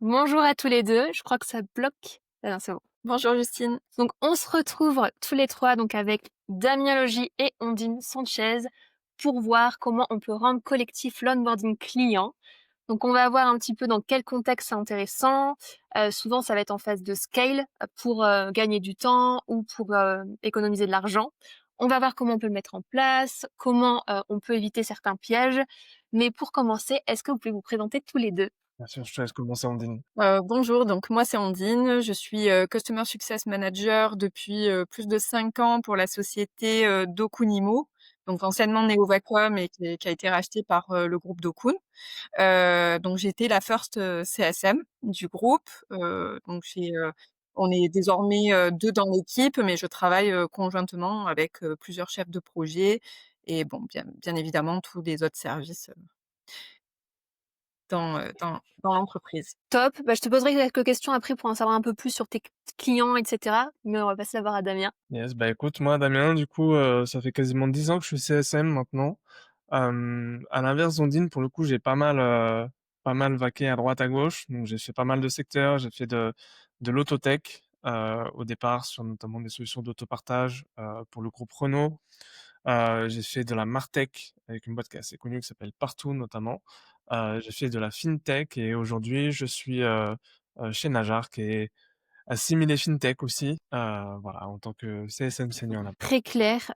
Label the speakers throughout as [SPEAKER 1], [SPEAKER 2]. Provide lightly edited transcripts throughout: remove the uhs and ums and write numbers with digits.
[SPEAKER 1] Bonjour à tous les 2, je crois que ça bloque. Ah non, c'est bon. Bonjour Justine. Donc on se retrouve tous les 3 donc avec Damien Logy et Ondine Sanchez pour voir comment on peut rendre collectif l'onboarding client. Donc on va voir un petit peu dans quel contexte c'est intéressant. Souvent ça va être en phase de scale pour gagner du temps ou pour économiser de l'argent. On va voir comment on peut le mettre en place, comment on peut éviter certains pièges. Mais pour commencer, est-ce que vous pouvez vous présenter tous les 2?
[SPEAKER 2] Bien sûr, je te laisse commencer, Andine.
[SPEAKER 3] Bonjour, donc moi c'est Ondine, je suis, Customer Success Manager depuis, plus de 5 ans pour la société, Dokunimo, donc anciennement Neovacom et qui a été rachetée par, le groupe Dokun. Donc j'étais la first, CSM du groupe, donc on est désormais, 2 dans l'équipe, mais je travaille, conjointement avec, plusieurs chefs de projet et bon, bien évidemment tous les autres services, dans l'entreprise.
[SPEAKER 1] Top. Bah, je te poserai quelques questions après pour en savoir un peu plus sur tes clients, etc. Mais on va passer la voir à Damien.
[SPEAKER 2] Yes, bah écoute, moi, Damien, du coup, ça fait quasiment 10 ans que je suis CSM maintenant. À l'inverse d'Ondine, pour le coup, j'ai pas mal vaqué à droite à gauche. Donc, j'ai fait pas mal de secteurs. J'ai fait de l'autotech, au départ, sur notamment des solutions d'autopartage, pour le groupe Renault. J'ai fait de la MarTech avec une boîte qui est assez connue qui s'appelle Partout, notamment. J'ai fait de la FinTech et aujourd'hui, je suis, chez Najar, qui est assimilé fintech aussi, voilà, en tant que CSM senior là.
[SPEAKER 1] Très clair.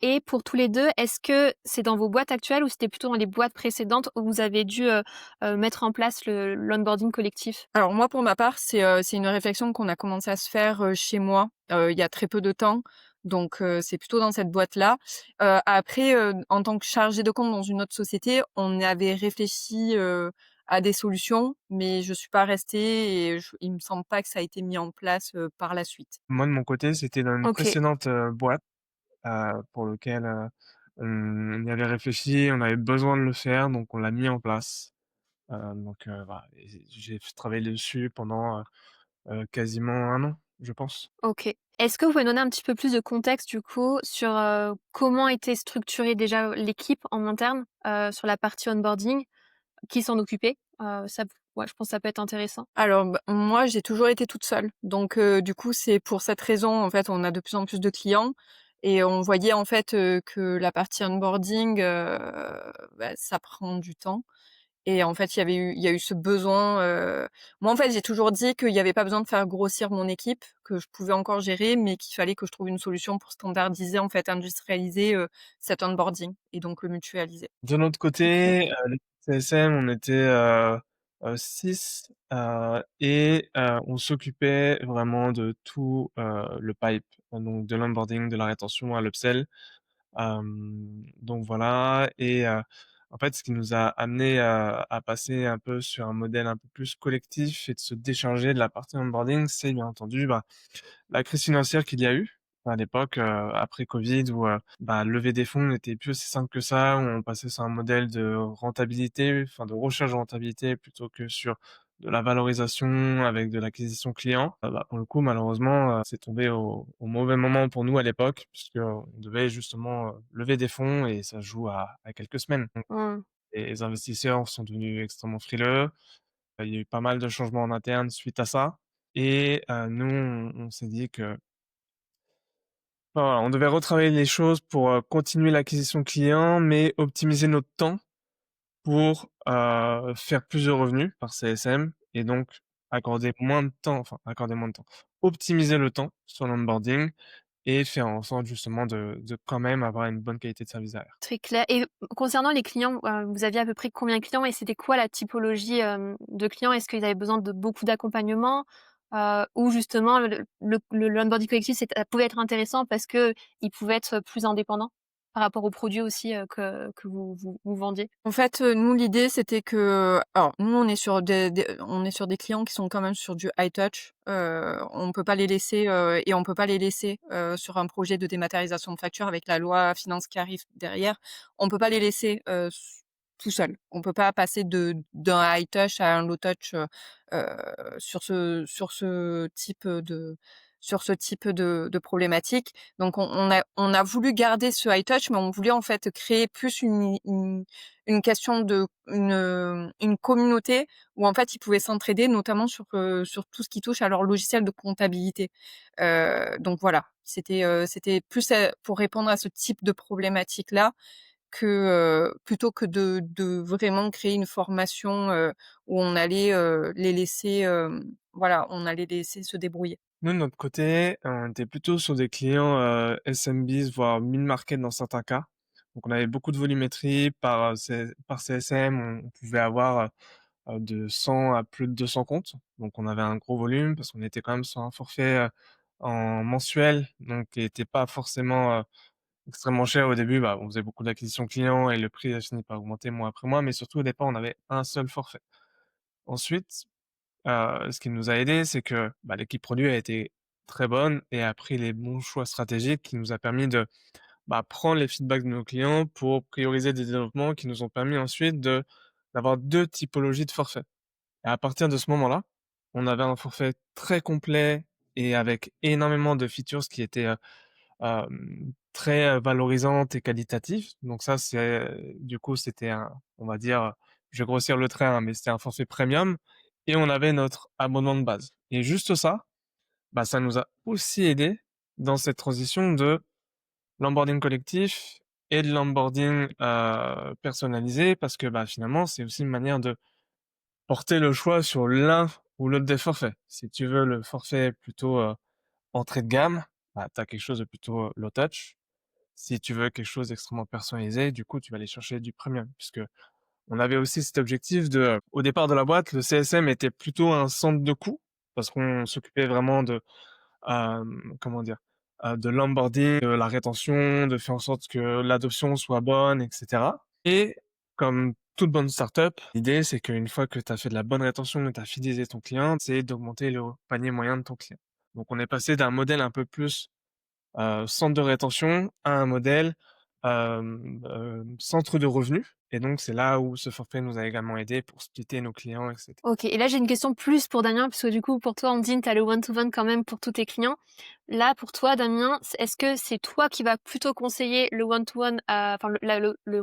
[SPEAKER 1] Et pour tous les deux, est-ce que c'est dans vos boîtes actuelles ou c'était plutôt dans les boîtes précédentes où vous avez dû mettre en place l'onboarding collectif?
[SPEAKER 3] Alors moi, pour ma part, c'est une réflexion qu'on a commencé à se faire, chez moi, il y a très peu de temps, donc c'est plutôt dans cette boîte-là. Après, en tant que chargée de compte dans une autre société, on avait réfléchi, à des solutions, mais je suis pas restée et il me semble pas que ça a été mis en place, par la suite.
[SPEAKER 2] Moi, de mon côté, c'était dans une
[SPEAKER 1] Ok,
[SPEAKER 2] précédente, boîte, pour lequel, on y avait réfléchi, on avait besoin de le faire, donc on l'a mis en place. Voilà, et j'ai travaillé dessus pendant, quasiment 1 an, je pense.
[SPEAKER 1] ok. Est-ce que vous pouvez donner un petit peu plus de contexte du coup sur comment était structurée déjà l'équipe en interne sur la partie onboarding? Qui s'en occupait? Ouais, je pense que ça peut être intéressant.
[SPEAKER 3] Alors, moi, j'ai toujours été toute seule. Donc, du coup, c'est pour cette raison, en fait, on a de plus en plus de clients et on voyait, en fait, que la partie onboarding, ça prend du temps et en fait, il y a eu ce besoin, moi, en fait, j'ai toujours dit qu'il y avait pas besoin de faire grossir mon équipe, que je pouvais encore gérer, mais qu'il fallait que je trouve une solution pour standardiser, en fait, industrialiser, cet onboarding et donc le mutualiser.
[SPEAKER 2] De notre
[SPEAKER 1] Très clair.
[SPEAKER 2] côté, l'équipe CSM, on était, 6, on s'occupait vraiment de tout, le pipe, donc de l'onboarding, de la rétention à l'upsell. Donc voilà en fait, ce qui nous a amené à passer un peu sur un modèle un peu plus collectif et de se décharger de la partie onboarding, c'est bien entendu, la crise financière qu'il y a eu à l'époque, après Covid où, lever des fonds n'était plus aussi simple que ça, où on passait sur un modèle de rentabilité, enfin de recherche de rentabilité plutôt que sur de la valorisation avec de l'acquisition client. Pour le coup, malheureusement, c'est tombé au mauvais moment pour nous à l'époque puisqu'on devait justement, lever des fonds et ça se joue à quelques semaines. Donc
[SPEAKER 1] Mmh.
[SPEAKER 2] les investisseurs sont devenus extrêmement frileux. Il y a eu pas mal de changements en interne suite à ça et nous, on s'est dit que voilà, on devait retravailler les choses pour, continuer l'acquisition client, mais optimiser notre temps pour, faire plus de revenus par CSM et donc accorder moins de temps, optimiser le temps sur l'onboarding et faire en sorte justement de quand même avoir une bonne qualité de service derrière.
[SPEAKER 1] Très clair. Et concernant les clients, vous aviez à peu près combien de clients et c'était quoi la typologie de clients? Est-ce qu'ils avaient besoin de beaucoup d'accompagnement ou justement l'onboarding collectif ça pouvait être intéressant parce que ils pouvaient être plus indépendants par rapport aux produits aussi que vous vendiez?
[SPEAKER 3] En fait, nous, l'idée, c'était que alors nous, on est sur des clients qui sont quand même sur du high touch. On peut pas les laisser, et on peut pas les laisser, sur un projet de dématérialisation de factures avec la loi finance qui arrive derrière. On peut pas les laisser, tout seuls. On peut pas passer d'un high touch à un low touch, sur ce type, sur ce type de problématique. Donc on a voulu garder ce high touch, mais on voulait en fait créer plus une question de une communauté où en fait ils pouvaient s'entraider, notamment sur tout ce qui touche à leur logiciel de comptabilité. Donc voilà, c'était plus, pour répondre à ce type de problématique-là plutôt que de vraiment créer une formation, où on allait, les laisser, voilà, on allait les laisser se débrouiller.
[SPEAKER 2] Nous, de notre côté, on était plutôt sur des clients, SMBs, voire mid-market dans certains cas. Donc on avait beaucoup de volumétrie par CSM, on pouvait avoir, de 100 à plus de 200 comptes. Donc on avait un gros volume parce qu'on était quand même sur un forfait, en mensuel, donc qui était pas forcément, extrêmement cher au début. Bah, on faisait beaucoup d'acquisitions clients et le prix a fini par augmenter mois après mois, mais surtout au départ, on avait un seul forfait. Ensuite, ce qui nous a aidé, c'est que, bah, l'équipe produit a été très bonne et a pris les bons choix stratégiques qui nous a permis de, bah, prendre les feedbacks de nos clients pour prioriser des développements qui nous ont permis ensuite d'avoir 2 typologies de forfaits. Et à partir de ce moment-là, on avait un forfait très complet et avec énormément de features qui étaient, très, valorisantes et qualitatives. Donc ça, du coup, c'était on va dire, je vais grossir le trait, hein, mais c'était un forfait premium et on avait notre abonnement de base et juste ça, bah, ça nous a aussi aidé dans cette transition de l'onboarding collectif et de l'onboarding, personnalisé parce que, bah, finalement, c'est aussi une manière de porter le choix sur l'un ou l'autre des forfaits. Si tu veux le forfait plutôt, entrée de gamme, bah, tu as quelque chose de plutôt low touch. Si tu veux quelque chose d'extrêmement personnalisé, du coup, tu vas aller chercher du premium puisque on avait aussi cet objectif de au départ de la boîte, le CSM était plutôt un centre de coût parce qu'on s'occupait vraiment de, comment dire? De l'onboarding, de la rétention, de faire en sorte que l'adoption soit bonne et cetera et comme toute bonne startup, l'idée, c'est qu'une fois que tu as fait de la bonne rétention et tu as fidélisé ton client, c'est d'augmenter le panier moyen de ton client. Donc on est passé d'un modèle un peu plus centre de rétention à un modèle, centre de revenus et donc c'est là où ce forfait nous a également aidé pour splitter nos clients et cetera.
[SPEAKER 1] OK, et là, j'ai une question plus pour Damien, puisque du coup, pour toi, Ondine, tu as le one to one quand même pour tous tes clients. Là, pour toi, Damien, est-ce que c'est toi qui vas plutôt conseiller le one to one, enfin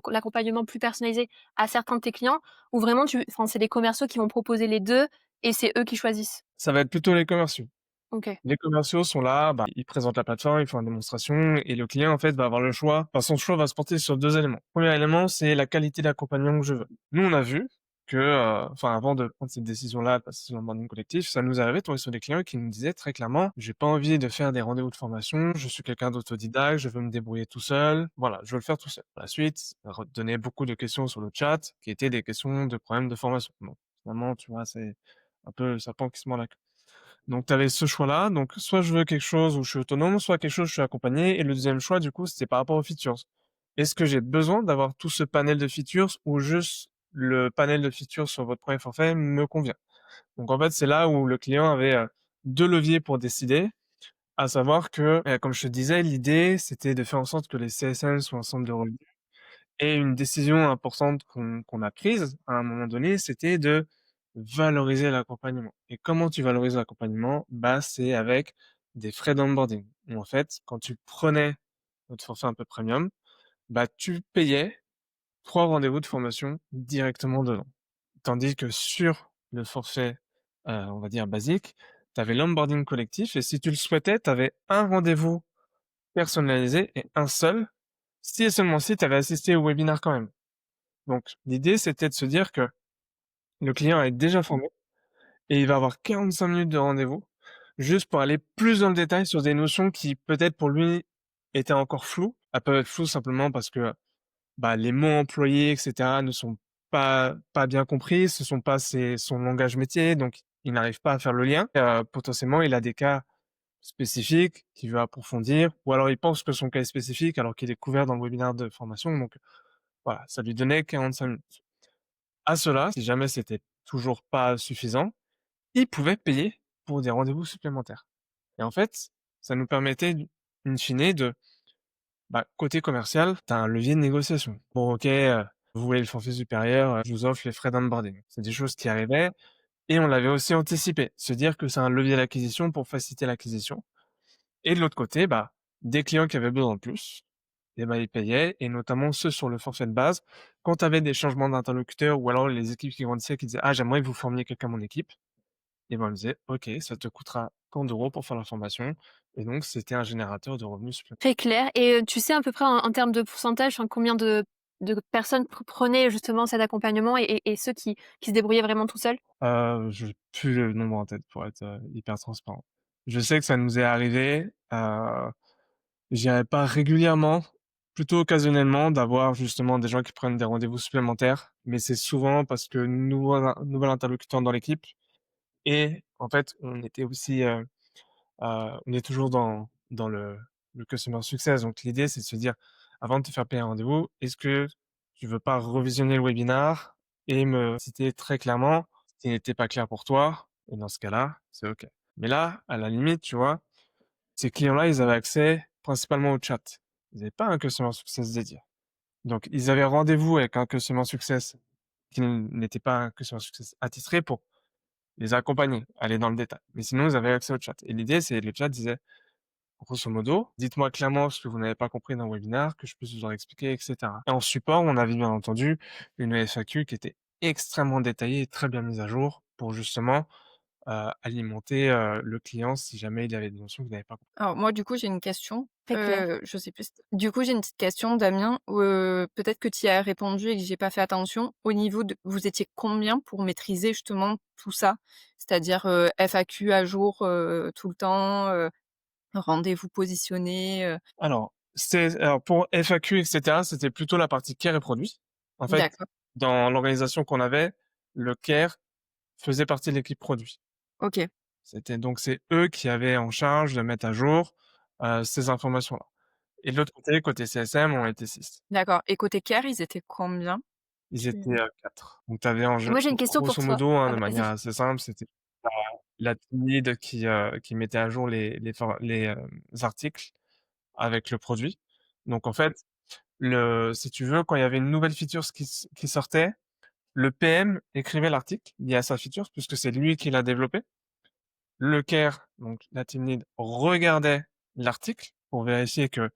[SPEAKER 1] l'accompagnement plus personnalisé à certains de tes clients, ou vraiment enfin, c'est les commerciaux qui vont proposer les deux et c'est eux qui choisissent?
[SPEAKER 2] Ça va être plutôt les commerciaux.
[SPEAKER 1] OK.
[SPEAKER 2] Les commerciaux sont là, bah, ils présentent la plateforme, ils font une démonstration et le client, en fait, va avoir le choix. Enfin, son choix va se porter sur 2 éléments. Premier élément, c'est la qualité d'accompagnement que je veux. Nous, on a vu que, enfin, avant de prendre cette décision-là, de passer sur l'onboarding collectif, ça nous arrivait de tomber sur des clients qui nous disaient très clairement: «J'ai pas envie de faire des rendez-vous de formation, je suis quelqu'un d'autodidacte, je veux me débrouiller tout seul. Voilà, je veux le faire tout seul». Par la suite, donner beaucoup de questions sur le chat qui étaient des questions de problèmes de formation. Donc finalement, tu vois, c'est un peu le serpent qui se mord la queue. Donc tu avais ce choix-là, donc soit je veux quelque chose où je suis autonome, soit quelque chose où je suis accompagné et le deuxième choix du coup, c'était par rapport aux features. Est-ce que j'ai besoin d'avoir tout ce panel de features ou juste le panel de features sur votre premier forfait me convient? Donc en fait, c'est là où le client avait, 2 leviers pour décider, à savoir que, comme je te disais, l'idée, c'était de faire en sorte que les CSM soient un centre de revenus et une décision importante qu'on a prise à un moment donné, c'était de valoriser l'accompagnement. Et comment tu valorises l'accompagnement? Bah, c'est avec des frais d'onboarding. Où en fait, quand tu prenais notre forfait un peu premium, bah, tu payais 3 rendez-vous de formation directement dedans. Tandis que sur le forfait, on va dire basique, tu avais l'onboarding collectif et si tu le souhaitais, tu avais un rendez-vous personnalisé et un seul, si et seulement si tu avais assisté au webinaire quand même. Donc l'idée, c'était de se dire que le client est déjà formé et il va avoir 45 minutes de rendez-vous, juste pour aller plus dans le détail sur des notions qui, peut-être pour lui, étaient encore floues. Elles peuvent être floues simplement parce que, bah, les mots employés et cetera ne sont pas bien compris, ce sont pas son langage métier, donc il n'arrive pas à faire le lien. Potentiellement, il a des cas spécifiques qu'il veut approfondir ou alors il pense que son cas est spécifique alors qu'il est couvert dans le webinaire de formation, donc voilà, ça lui donnait 45 minutes. À cela, si jamais c'était toujours pas suffisant, ils pouvaient payer pour des rendez-vous supplémentaires et en fait, ça nous permettait in fine de, bah, côté commercial, tu as un levier de négociation. Bon OK, vous voulez le forfait supérieur, je vous offre les frais d'onboarding. C'est des choses qui arrivaient et on l'avait aussi anticipé. Se dire que c'est un levier d'acquisition pour faciliter l'acquisition Et de l'autre côté, bah, des clients qui avaient besoin de plus, et bah, ils payaient et notamment ceux sur le forfait de base. Quand tu avais des changements d'interlocuteurs ou alors les équipes qui grandissaient qui disaient: «Ah, j'aimerais que vous formiez quelqu'un à mon équipe», et ben, on disait: «OK, ça te coûtera tant d'euros pour faire la formation», et donc c'était un générateur de revenus supplémentaires.
[SPEAKER 1] Très clair. Et tu sais à peu près en termes de pourcentage, enfin, combien de personnes prenaient justement cet accompagnement et ceux qui se débrouillaient vraiment tout seuls?
[SPEAKER 2] J'ai plus le nombre en tête pour être, hyper transparent. Je sais que ça nous est arrivé, je dirais pas régulièrement, plutôt occasionnellement d'avoir justement des gens qui prennent des rendez-vous supplémentaires, mais c'est souvent parce que nouvel interlocuteur dans l'équipe et en fait, on était aussi, on est toujours dans le customer success. Donc l'idée, c'est de se dire: «Avant de te faire payer un rendez-vous, est-ce que tu veux pas revisionner le webinar et me citer très clairement ce qui n'était pas clair pour toi?» Et dans ce cas-là, c'est OK. Mais là, à la limite, tu vois, ces clients-là, ils avaient accès principalement au chat. Ils avaient pas un customer success dédié. Donc ils avaient rendez-vous avec un customer success qui n'était pas un customer success attitré pour les accompagner, aller dans le détail. Mais sinon, ils avaient accès au chat. Et l'idée, c'est le chat disait: grosso modo, dites-moi clairement ce que vous n'avez pas compris dans le webinaire, que je puisse vous en expliquer, et cetera. Et en support, on avait bien entendu une FAQ qui était extrêmement détaillée et très bien mise à jour pour justement alimenter le client si jamais il avait des notions qu'il n'avait pas compris.
[SPEAKER 3] Alors moi, du coup, j'ai une question.
[SPEAKER 1] Très clair.
[SPEAKER 3] Je sais plus du coup, j'ai une petite question, Damien, peut-être que tu y as répondu et que j'ai pas fait attention. Au niveau de vous étiez combien pour maîtriser justement tout ça? C'est-à-dire, FAQ à jour, tout le temps, rendez-vous positionnés,
[SPEAKER 2] Alors pour FAQ, et cetera, c'était plutôt la partie care et produit. En fait,
[SPEAKER 3] d'accord,
[SPEAKER 2] dans l'organisation qu'on avait, le care faisait partie de l'équipe produit.
[SPEAKER 3] OK,
[SPEAKER 2] C'est eux qui avaient en charge de mettre à jour, ces informations-là. Et de l'autre côté, côté CSM, on était 6.
[SPEAKER 3] d'accord et côté care, ils étaient combien?
[SPEAKER 2] Ils
[SPEAKER 3] Tu
[SPEAKER 2] étaient, 4. Donc tu avais en
[SPEAKER 1] Et
[SPEAKER 2] jeu
[SPEAKER 1] moi j'ai une question pour
[SPEAKER 2] grosso
[SPEAKER 1] toi.
[SPEAKER 2] modo, hein,
[SPEAKER 1] Ah
[SPEAKER 2] de
[SPEAKER 1] bah,
[SPEAKER 2] manière
[SPEAKER 1] vas-y.
[SPEAKER 2] assez simple, c'était la la team lead qui mettait à jour les articles avec le produit. Donc en fait, si tu veux, quand il y avait une nouvelle feature qui sortait, le PM écrivait l'article lié à sa feature puisque c'est lui qui l'a développé. Le care, donc la team lead, regardait l'article pour vérifier que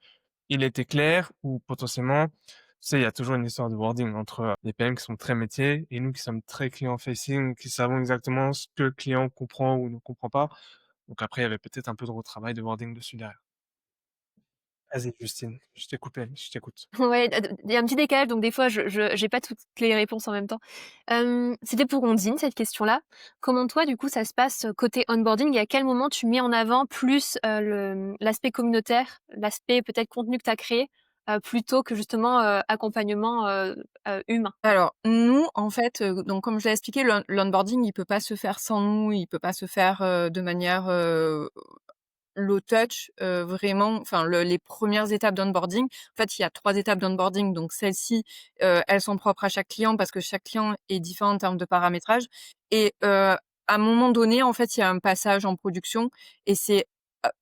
[SPEAKER 2] il était clair ou potentiellement, tu sais, il y a toujours une histoire de wording entre, les PM qui sont très métiers et nous qui sommes très client facing, qui savons exactement ce que le client comprend ou ne comprend pas. Donc après, il y avait peut-être un peu de retravail de wording dessus derrière. Vas-y Justine, je t'ai coupé, je t'écoute.
[SPEAKER 1] Ouais, il y a un petit décalage, donc des fois je j'ai pas toutes les réponses en même temps. C'était pour Ondine, cette question-là. Comment toi, du coup, ça se passe, côté onboarding et à quel moment tu mets en avant plus, l'aspect communautaire, l'aspect peut-être contenu que tu as créé, plutôt que justement, accompagnement, humain?
[SPEAKER 3] alors nous, en fait, donc comme je l'ai expliqué, l'onboarding, il peut pas se faire sans nous, il peut pas se faire, de manière, low touch, vraiment, enfin les premières étapes d'onboarding, en fait, il y a 3 étapes d'onboarding, donc celles-ci, elles sont propres à chaque client parce que chaque client est différent en termes de paramétrage et à un moment donné, en fait, il y a un passage en production et c'est,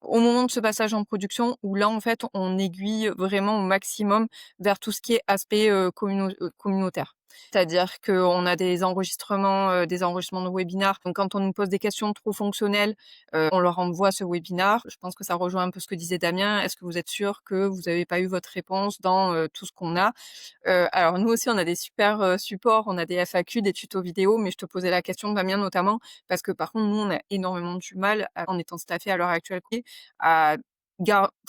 [SPEAKER 3] au moment de ce passage en production où là, en fait, on aiguille vraiment au maximum vers tout ce qui est aspect, communautaire. C'est-à-dire qu'on a des enregistrements de webinaires, donc quand on nous pose des questions trop fonctionnelles, on leur envoie ce webinar. Je pense que ça rejoint un peu ce que disait Damien. Est-ce que vous êtes sûr que vous n'avez pas eu votre réponse dans, tout ce qu'on a? Alors nous aussi, on a des super, supports, on a des FAQ, des tutos vidéo, mais je te posais la question, Damien, notamment, parce que par contre, nous, on a énormément du mal en étant staffés à l'heure actuelle, à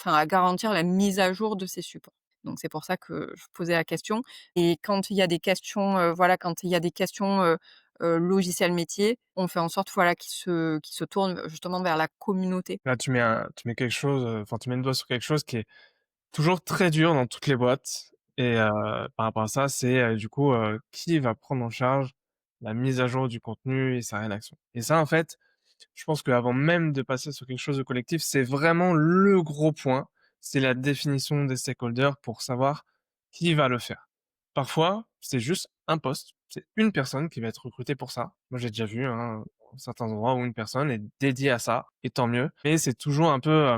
[SPEAKER 3] à garantir la mise à jour de ces supports. Donc c'est pour ça que je posais la question et quand il y a des questions, voilà, quand il y a des questions, logiciels métiers, on fait en sorte, voilà, qu'ils se tournent justement vers la communauté.
[SPEAKER 2] Là, tu mets quelque chose, enfin, tu mets le doigt sur quelque chose qui est toujours très dur dans toutes les boîtes et par rapport à ça, c'est, du coup, qui va prendre en charge la mise à jour du contenu et sa rédaction? Et ça, en fait, je pense qu'avant même de passer sur quelque chose de collectif, c'est vraiment le gros point, c'est la définition des stakeholders pour savoir qui va le faire. Parfois, c'est juste un poste, c'est une personne qui va être recrutée pour ça. Moi, j'ai déjà vu, hein, certains endroits où une personne est dédiée à ça et tant mieux. Mais c'est toujours un peu,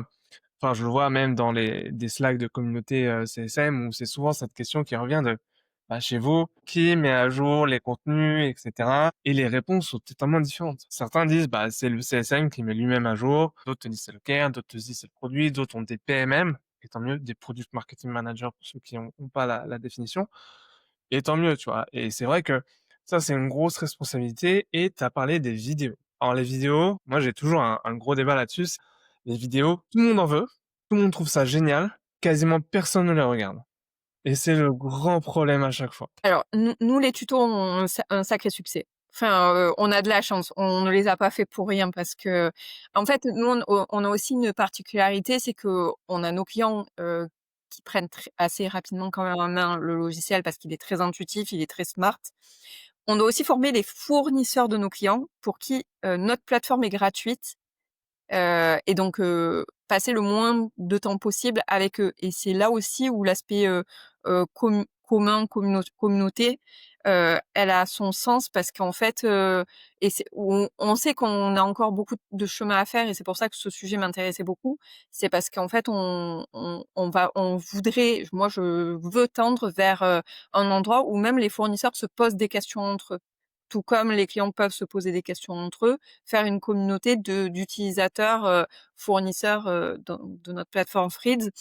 [SPEAKER 2] enfin, je le vois même dans des Slack de communauté, CSM où c'est souvent cette question qui revient de: chez vous, qui met à jour les contenus, et cetera? Et les réponses sont totalement différentes. Certains disent: «Bah, c'est le CSM qui met lui-même à jour», d'autres te disent: «C'est le care», d'autres te disent: «C'est le produit», d'autres ont des PMM, et tant mieux, des Product Marketing Manager pour ceux qui ont pas la définition, et tant mieux, tu vois? Et c'est vrai que ça, c'est une grosse responsabilité, et tu as parlé des vidéos. Alors les vidéos, moi j'ai toujours un gros débat là-dessus. Les vidéos, tout le monde en veut, tout le monde trouve ça génial, quasiment personne ne les regarde, et c'est le grand problème à chaque fois.
[SPEAKER 3] Alors nous les tutos ont un sacré succès. Enfin, on a de la chance. On ne les a pas fait pour rien parce que en fait, nous on a aussi une particularité, c'est qu'on a nos clients, qui prennent assez rapidement quand même en main le logiciel parce qu'il est très intuitif, il est très smart. On doit aussi former les fournisseurs de nos clients pour qui, notre plateforme est gratuite, et donc passer le moins de temps possible avec eux, et c'est là aussi où l'aspect, communauté, elle a son sens parce qu'en fait, et c'est on sait qu'on a encore beaucoup de chemin à faire, et c'est pour ça que ce sujet m'intéressait beaucoup. C'est parce qu'en fait on voudrait, moi je veux tendre vers, un endroit où même les fournisseurs se posent des questions entre eux. Tout comme les clients peuvent se poser des questions entre eux, faire une communauté d'utilisateurs, fournisseurs, de notre plateforme Frieds,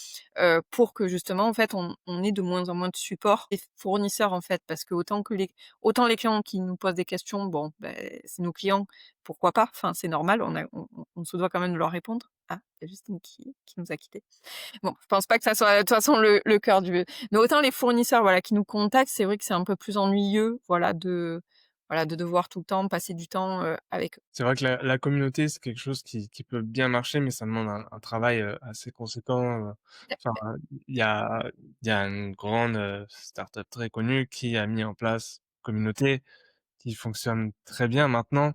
[SPEAKER 3] pour que justement en fait on ait de moins en moins de support et fournisseurs en fait. Parce que autant les clients qui nous posent des questions, bon, beh, c'est nos clients, pourquoi pas? Enfin, c'est normal, on se doit quand même de leur répondre. Ah, il y a Justine qui nous a quittés. Bon, je pense pas que ça soit de toute façon le cœur du mais autant les fournisseurs, voilà, qui nous contactent, c'est vrai que c'est un peu plus ennuyeux, voilà, de devoir tout le temps passer du temps, avec eux.
[SPEAKER 2] C'est vrai que la communauté, c'est quelque chose qui peut bien marcher, mais ça demande un travail, assez conséquent, enfin, il y a il y a une grande, start-up très connue qui a mis en place communauté, qui fonctionne très bien maintenant,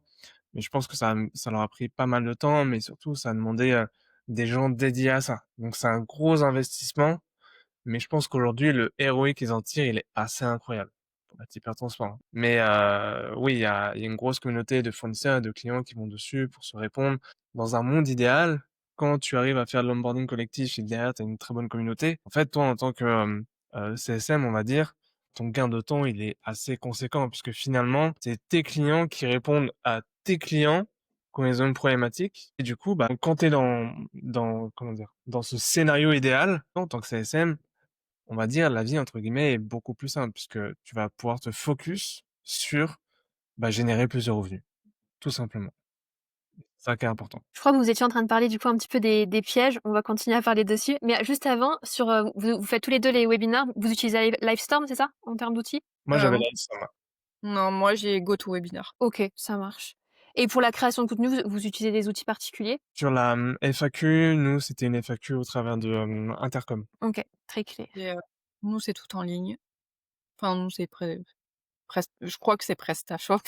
[SPEAKER 2] mais je pense que ça leur a pris pas mal de temps, mais surtout ça a demandé, des gens dédiés à ça. Donc c'est un gros investissement, mais je pense qu'aujourd'hui le ROI qu'ils en tirent, il est assez incroyable, pour être hyper transparent. Mais oui, il y a une grosse communauté de fournisseurs et de clients qui vont dessus pour se répondre. Dans un monde idéal, quand tu arrives à faire de l'onboarding collectif et que derrière tu as une très bonne communauté, en fait, toi, en tant que, CSM, on va dire, ton gain de temps, il est assez conséquent puisque finalement, c'est tes clients qui répondent à tes clients quand ils ont une problématique, et du coup, bah, quand tu es dans comment dire? Dans ce scénario idéal, en tant que CSM, on va dire, la vie entre guillemets est beaucoup plus simple puisque tu vas pouvoir te focus sur, bah, générer plus de revenus, tout simplement. C'est ça qui est important.
[SPEAKER 1] Je crois que vous étiez en train de parler du coup un petit peu des pièges. On va continuer à parler dessus. Mais juste avant, vous faites tous les deux les webinaires. Vous utilisez Livestorm, c'est ça, en termes d'outils?
[SPEAKER 2] Moi, j'avais
[SPEAKER 3] Hem,
[SPEAKER 2] la liste en main.
[SPEAKER 3] non, moi j'ai GoToWebinar.
[SPEAKER 1] Ok, ça marche. Et pour la création de contenu, vous utilisez des outils particuliers?
[SPEAKER 2] Sur la, FAQ, nous, c'était une FAQ au travers de, Intercom.
[SPEAKER 1] Ok, très clair.
[SPEAKER 3] Et nous c'est tout en ligne. Enfin nous c'est je crois que c'est PrestaShop.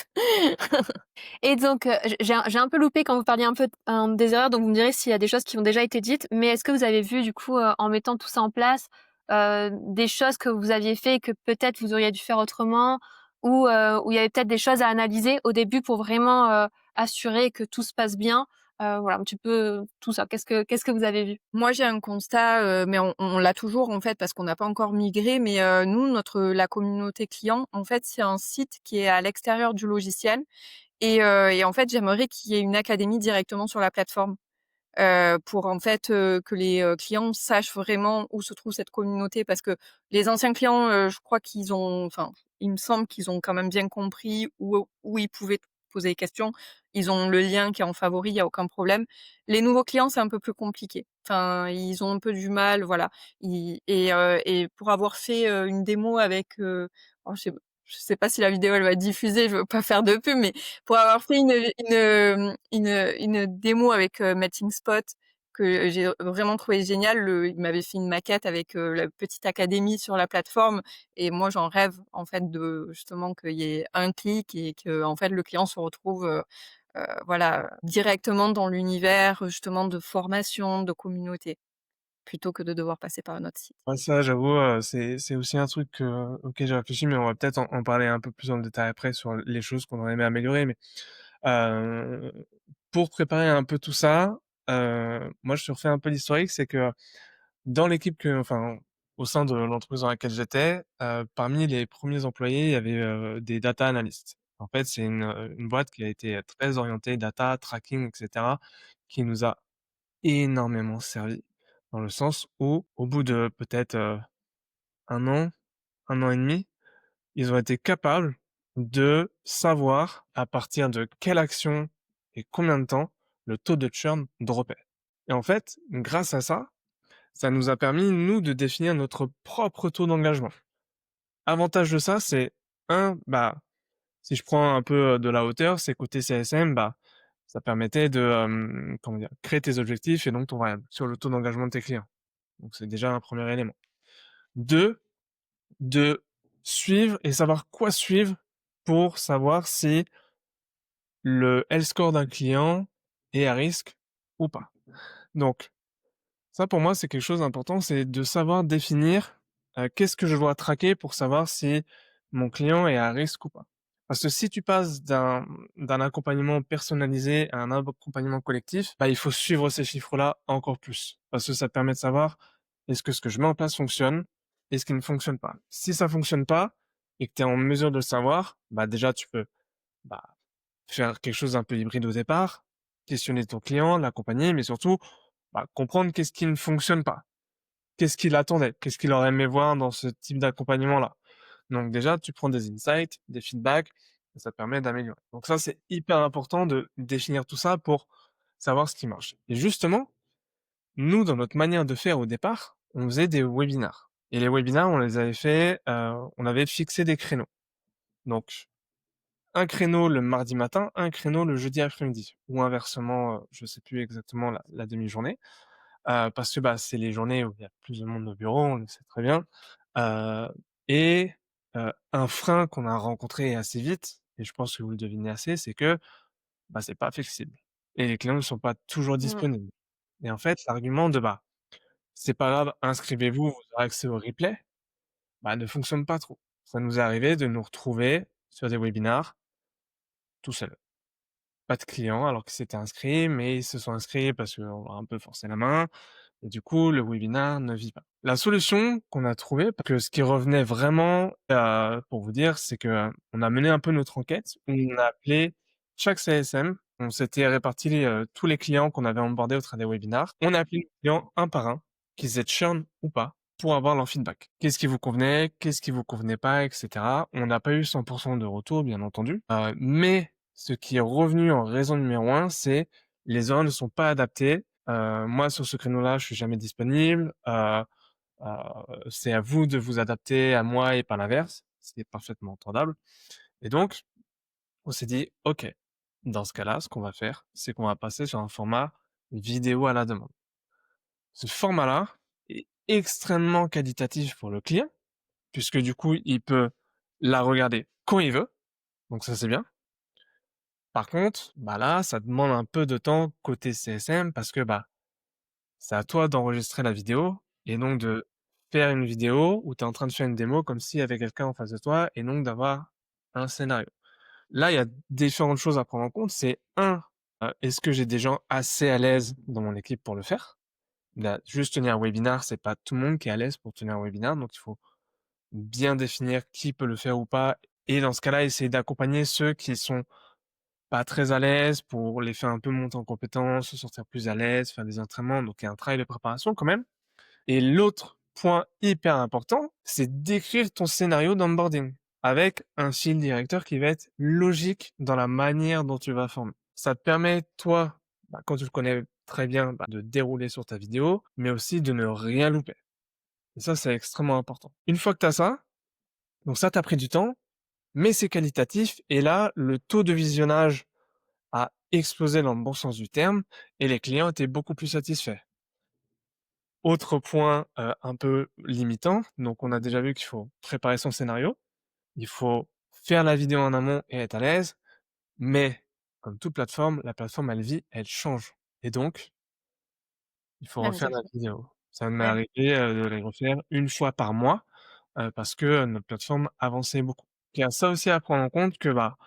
[SPEAKER 1] Et donc, j'ai un peu loupé quand vous parliez un peu des erreurs, donc vous me direz s'il y a des choses qui ont déjà été dites. Mais est-ce que vous avez vu du coup, en mettant tout ça en place, des choses que vous aviez fait et que peut-être vous auriez dû faire autrement, ou où il y avait peut-être des choses à analyser au début pour vraiment, assurer que tout se passe bien? Voilà un petit peu tout ça. Qu'est-ce que vous avez vu?
[SPEAKER 3] Moi, j'ai un constat, mais on l'a toujours en fait parce qu'on n'a pas encore migré, mais nous, la communauté client, en fait, c'est un site qui est à l'extérieur du logiciel, et en fait, j'aimerais qu'il y ait une académie directement sur la plateforme. Pour en fait, que les, clients sachent vraiment où se trouve cette communauté. Parce que les anciens clients, je crois qu'ils ont enfin, il me semble qu'ils ont quand même bien compris où ils pouvaient poser des questions. Ils ont le lien qui est en favori, il y a aucun problème. Les nouveaux clients, c'est un peu plus compliqué. Enfin, ils ont un peu du mal, voilà. Et pour avoir fait, une démo avec, alors je sais pas si la vidéo elle va être diffusée, je veux pas faire de pub, mais pour avoir fait une démo avec, Matching Spot que j'ai vraiment trouvé génial. Il m'avait fait une maquette avec, la petite académie sur la plateforme, et moi j'en rêve en fait de justement qu'il y ait un clic et qu'en fait le client se retrouve, voilà, directement dans l'univers, justement de formation, de communauté, plutôt que de devoir passer par un autre site.
[SPEAKER 2] Ouais, ça, j'avoue, c'est aussi un truc, auquel j'ai réfléchi, mais on va peut-être en parler un peu plus en détail après sur les choses qu'on aurait aimé améliorer. Mais, heu, pour préparer un peu tout ça, moi, je te refais un peu l'historique. C'est que dans l'équipe que enfin, au sein de l'entreprise dans laquelle j'étais, parmi les premiers employés, il y avait, des data analysts. En fait, c'est une boîte qui a été très orientée data, tracking et cetera, qui nous a énormément servi. Dans le sens où, au bout de peut-être, 1 an, 1 an et demi, ils ont été capables de savoir à partir de quelle action et combien de temps le taux de churn dropait. Et en fait, grâce à ça, ça nous a permis, nous, de définir notre propre taux d'engagement. Avantage de ça, c'est bah, si je prends un peu, de la hauteur, c'est côté CSM, bah, ça permettait de, comment dire? Créer tes objectifs et donc ton variable sur le taux d'engagement de tes clients. Donc c'est déjà un premier élément. 2, de suivre et savoir quoi suivre pour savoir si le Health score d'un client est à risque ou pas. Donc ça, pour moi, c'est quelque chose d'important, c'est de savoir définir, qu'est-ce que je dois traquer pour savoir si mon client est à risque ou pas. Parce que si tu passes d'un accompagnement personnalisé à un accompagnement collectif, bah, il faut suivre ces chiffres-là encore plus. Parce que ça te permet de savoir, est-ce que ce que je mets en place fonctionne? Est-ce qu'il ne fonctionne pas? Si ça fonctionne pas et que tu es en mesure de le savoir, bah, déjà tu peux, bah, faire quelque chose d'un peu hybride au départ, questionner ton client, l'accompagner, mais surtout, bah, comprendre qu'est-ce qui ne fonctionne pas. Qu'est-ce qu'il attendait? Qu'est-ce qu'il aurait aimé voir dans ce type d'accompagnement-là? Donc déjà, tu prends des insights, des feedbacks, et ça te permet d'améliorer. Donc ça, c'est hyper important de définir tout ça pour savoir ce qui marche. Et justement, nous, dans notre manière de faire au départ, on faisait des webinars. Et les webinars, on les avait fait, on avait fixé des créneaux. Donc un créneau le mardi matin, un créneau le jeudi après-midi ou inversement, je sais plus exactement la demi-journée, parce que, bah, c'est les journées où il y a plus de monde au bureau, on le sait très bien, heu et un frein qu'on a rencontré assez vite et je pense que vous le devinez assez, c'est que, bah, c'est pas flexible et les clients ne sont pas toujours
[SPEAKER 1] Mmh.
[SPEAKER 2] disponibles et en fait, l'argument de, bah: «C'est pas grave, inscrivez-vous, vous aurez accès au replay», bah, ne fonctionne pas trop. Ça nous est arrivé de nous retrouver sur des webinars tout seuls. Pas de clients alors qu'ils s'étaient inscrits, mais ils se sont inscrits parce qu'on leur a un peu forcé la main et du coup, le webinar ne vit pas. La solution qu'on a trouvée, parce que ce qui revenait vraiment, pour vous dire, c'est que, on a mené un peu notre enquête. On a appelé chaque CSM, on s'était répartis, tous les clients qu'on avait onboardés au travers des webinars. On a appelé les clients un par un, qu'ils aient churn ou pas, pour avoir leur feedback. Qu'est-ce qui vous convenait? Qu'est-ce qui vous convenait pas? Et cetera. On n'a pas eu 100 de retour, bien entendu, mais ce qui est revenu en raison numéro un, c'est les horaires ne sont pas adaptés. Moi, sur ce créneau-là, je suis jamais disponible. C'est à vous de vous adapter à moi et pas l'inverse. C'est parfaitement entendable. Et donc, on s'est dit, OK, dans ce cas-là, ce qu'on va faire, c'est qu'on va passer sur un format vidéo à la demande. Ce format-là est extrêmement qualitatif pour le client, puisque du coup, il peut la regarder quand il veut. Donc ça, c'est bien. Par contre, bah là, ça demande un peu de temps côté CSM parce que, bah, c'est à toi d'enregistrer la vidéo et donc de faire une vidéo où tu es en train de faire une démo comme s'il y avait quelqu'un en face de toi et donc d'avoir un scénario. Là, il y a différentes choses à prendre en compte. C'est est-ce que j'ai des gens assez à l'aise dans mon équipe pour le faire? Là, juste tenir un webinar, c'est pas tout le monde qui est à l'aise pour tenir un webinar, donc il faut bien définir qui peut le faire ou pas et dans ce cas-là, essayer d'accompagner ceux qui sont pas très à l'aise pour les faire un peu monter en compétences, se sentir plus à l'aise, faire des entraînements, donc il y a un travail de préparation quand même. Et l'autre point hyper important, c'est d'écrire ton scénario d'onboarding avec un fil directeur qui va être logique dans la manière dont tu vas former. Ça te permet, toi, bah, quand tu le connais très bien, bah, de dérouler sur ta vidéo, mais aussi de ne rien louper. Et ça, c'est extrêmement important. Une fois que tu as ça, donc ça t'a pris du temps, mais c'est qualitatif. Et là, le taux de visionnage a explosé dans le bon sens du terme et les clients étaient beaucoup plus satisfaits. Autre point, un peu limitant, donc on a déjà vu qu'il faut préparer son scénario, il faut faire la vidéo en amont et être à l'aise, mais comme toute plateforme, la plateforme elle vit, elle change et donc il faut
[SPEAKER 1] Ah mais
[SPEAKER 2] refaire
[SPEAKER 1] c'est
[SPEAKER 2] la
[SPEAKER 1] clair.
[SPEAKER 2] vidéo. Ça m'est
[SPEAKER 1] Ouais.
[SPEAKER 2] arrivé, de les refaire une fois par mois, parce que, notre plateforme avançait beaucoup. Il y a ça aussi à prendre en compte que, bah,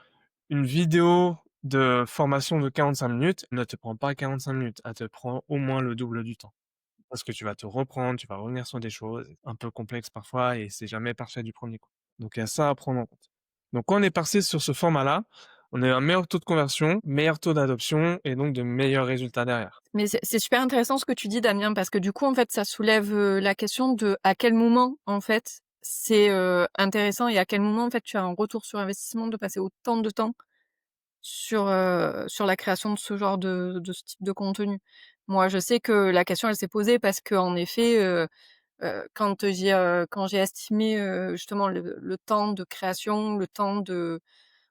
[SPEAKER 2] une vidéo de formation de 45 minutes ne te prend pas 45 minutes, elle te prend au moins le double du temps. parce que tu vas te reprendre, tu vas revenir sur des choses un peu complexes parfois et c'est jamais parfait du premier coup. Donc il y a ça à prendre en compte. Donc quand on est passé sur ce format-là, on a eu un meilleur taux de conversion, meilleur taux d'adoption et donc de meilleurs résultats derrière.
[SPEAKER 3] Mais c'est super intéressant ce que tu dis, Damien, parce que du coup, en fait, ça soulève, la question de à quel moment, en fait, c'est, intéressant et à quel moment, en fait, tu as un retour sur investissement de passer autant de temps sur la création de ce genre de ce type de contenu. Moi, je sais que la question, elle s'est posée parce qu'en effet, quand j'ai estimé, justement le temps de création, le temps de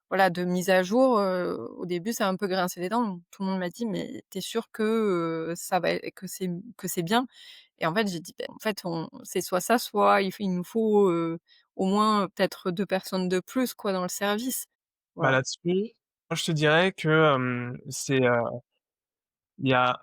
[SPEAKER 3] voilà, de mise à jour, au début, ça a un peu grincé les dents. Tout le monde m'a dit: «Mais tu es sûre que, ça va que c'est bien?» Et en fait, j'ai dit: «Beh, en fait, on c'est soit ça, soit il nous faut, au moins, peut-être 2 personnes de plus, quoi, dans le service».
[SPEAKER 2] Bah,
[SPEAKER 3] Voilà.
[SPEAKER 2] là-dessus, moi je te dirais que, il y a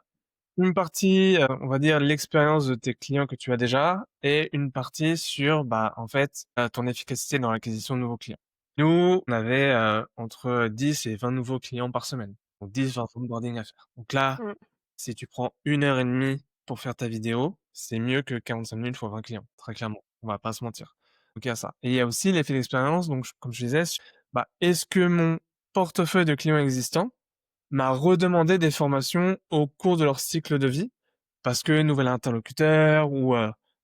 [SPEAKER 2] une partie, on va dire l'expérience de tes clients que tu as déjà et une partie sur, bah, en fait, ton efficacité dans l'acquisition de nouveaux clients. Nous, on avait, entre 10 et 20 nouveaux clients par semaine, donc 10-20 onboarding à faire. Donc là,
[SPEAKER 1] Mmh.
[SPEAKER 2] si tu prends 1 heure et demie pour faire ta vidéo, c'est mieux que 45 minutes pour 20 clients, très clairement. On va pas se mentir. Donc il y a ça et il y a aussi l'effet d'expérience, donc comme je disais, bah, est-ce que mon portefeuille de clients existants m'a redemandé des formations au cours de leur cycle de vie? Parce que nouvel interlocuteur ou,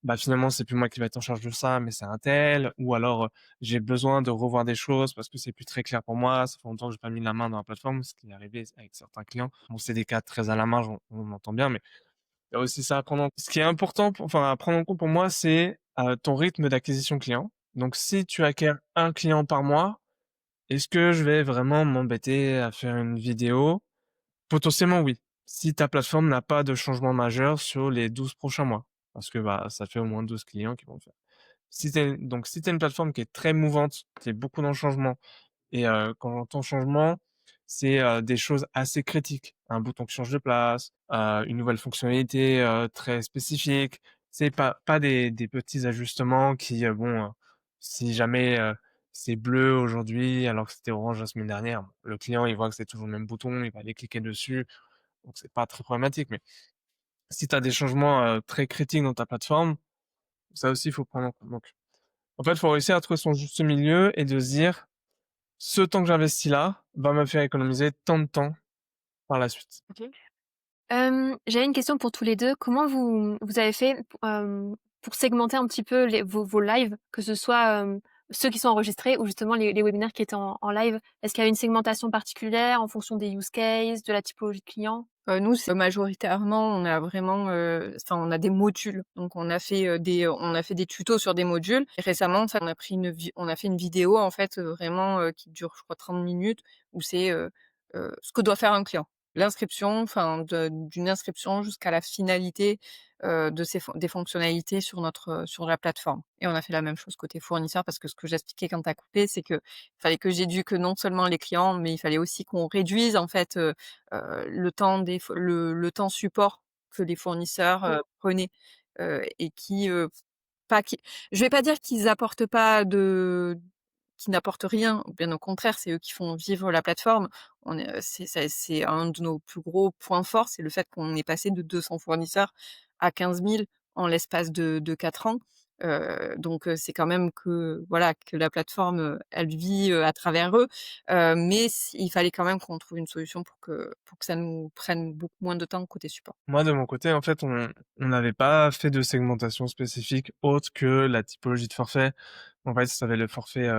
[SPEAKER 2] bah, finalement, c'est plus moi qui vais être en charge de ça, mais c'est un tel ou alors, j'ai besoin de revoir des choses parce que c'est plus très clair pour moi. Ça fait longtemps que j'ai pas mis la main dans la plateforme, ce qui est arrivé avec certains clients. Bon, c'est des cas très à la marge, on entend bien, mais il y a aussi ça à prendre en ce qui est important à prendre en compte pour moi, c'est, ton rythme d'acquisition client. Donc si tu acquiers un client par mois, est-ce que je vais vraiment m'embêter à faire une vidéo? Potentiellement oui, si ta plateforme n'a pas de changement majeur sur les 12 prochains mois. Parce que, bah, ça fait au moins 12 clients qui vont le faire. Si tu une plateforme qui est très mouvante, qui est beaucoup dans le changement et quand j'entends changement, c'est, des choses assez critiques. Un bouton qui change de place, une nouvelle fonctionnalité, très spécifique. C'est pas des petits ajustements qui, bon, si jamais, c'est bleu aujourd'hui alors que c'était orange la semaine dernière, bon, le client, il voit que c'est toujours le même bouton, il va aller cliquer dessus, donc c'est pas très problématique. Mais si tu as des changements, très critiques dans ta plateforme, ça aussi, il faut prendre en compte. Donc en fait, il faut réussir à trouver son juste milieu et de se dire: ce temps que j'investis là va me faire économiser tant de temps par la suite.
[SPEAKER 1] OK. J'avais une question pour tous les 2. Comment vous avez fait pour segmenter un petit peu vos lives, que ce soit, ceux qui sont enregistrés ou justement les webinaires qui étaient en live? Est-ce qu'il y a une segmentation particulière en fonction des use cases, de la typologie de clients?
[SPEAKER 3] Nous, c'est majoritairement, on a vraiment, enfin, on a des modules. Donc on a fait des tutos sur des modules. Et récemment, ça, on a fait une vidéo, en fait, vraiment, qui dure, je crois, 30 minutes, où c'est, ce que doit faire un client. L'inscription, enfin, d'une inscription jusqu'à la finalité, des fonctionnalités sur la plateforme. Et on a fait la même chose côté fournisseur, parce que ce que j'expliquais quand tu as coupé, c'est que il fallait que j'éduque non seulement les clients, mais il fallait aussi qu'on réduise, en fait, le temps le temps support que les fournisseurs,
[SPEAKER 1] Mmh.
[SPEAKER 3] prenaient, et qui, pas qui je vais pas dire qu'ils apportent pas de qu'ils n'apportent rien, bien au contraire, c'est eux qui font vivre la plateforme. C'est un de nos plus gros points forts, c'est le fait qu'on est passé de 200 fournisseurs à 15 000 en l'espace de 4 ans. Donc c'est quand même que voilà, que la plateforme, elle vit, à travers eux. Mais il fallait quand même qu'on trouve une solution pour que ça nous prenne beaucoup moins de temps côté support.
[SPEAKER 2] Moi, de mon côté, en fait, on n'avait pas fait de segmentation spécifique autre que la typologie de forfait. En fait, ça avait le forfait,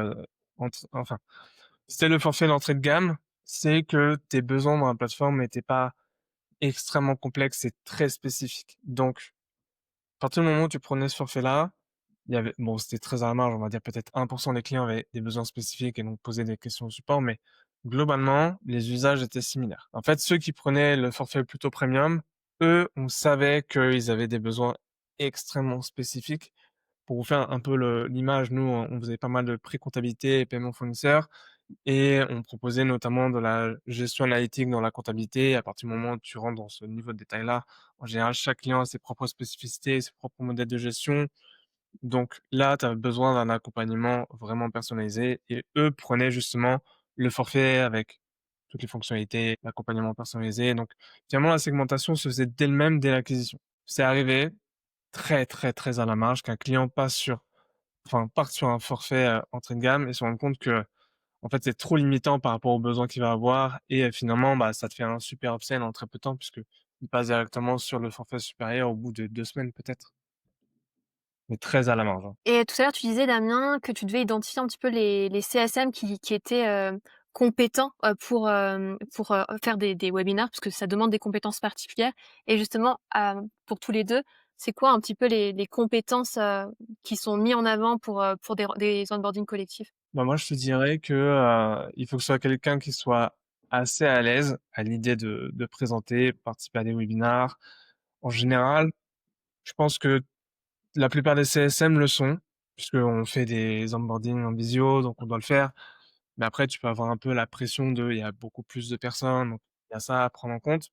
[SPEAKER 2] c'était le forfait d'entrée de gamme, c'est que tes besoins dans la plateforme n'étaient pas extrêmement complexes et très spécifiques. Donc, à partir du moment où tu prenais ce forfait-là, il y avait bon, c'était très à la marge, on va dire peut-être 1 des clients avaient des besoins spécifiques et donc posaient des questions au support, mais globalement, les usages étaient similaires. En fait, ceux qui prenaient le forfait plutôt premium, eux, on savait qu'ils avaient des besoins extrêmement spécifiques. Pour vous faire un peu l'image, nous, on faisait pas mal de pré-comptabilité et paiement fournisseur et on proposait notamment de la gestion analytique dans la comptabilité. À partir du moment où tu rentres dans ce niveau de détail-là, en général, chaque client a ses propres spécificités, ses propres modèles de gestion. Donc là, tu as besoin d'un accompagnement vraiment personnalisé et eux prenaient justement le forfait avec toutes les fonctionnalités, l'accompagnement personnalisé. Donc finalement, la segmentation se faisait d'elle-même dès l'acquisition. C'est arrivé très, très, très à la marge qu'un client parte sur un forfait, entrée de gamme et se rende compte que en fait, c'est trop limitant par rapport aux besoins qu'il va avoir et finalement, bah, ça te fait un super upsell en très peu de temps puisqu'il passe directement sur le forfait supérieur au bout de 2 semaines peut-être, mais très à la marge, hein.
[SPEAKER 1] Et tout à l'heure, tu disais, Damien, que tu devais identifier un petit peu les CSM qui étaient, compétents, pour, faire des webinaires, parce que ça demande des compétences particulières. Et justement, pour tous les 2, c'est quoi un petit peu les compétences, qui sont mis en avant pour des onboarding collectifs?
[SPEAKER 2] Bah, moi, je te dirais que, il faut que ce soit quelqu'un qui soit assez à l'aise à l'idée de présenter, participer à des webinars. En général, je pense que la plupart des CSM le sont, puisqu'on fait des onboarding en visio, donc on doit le faire. Mais après, tu peux avoir un peu la pression il y a beaucoup plus de personnes, donc il y a ça à prendre en compte.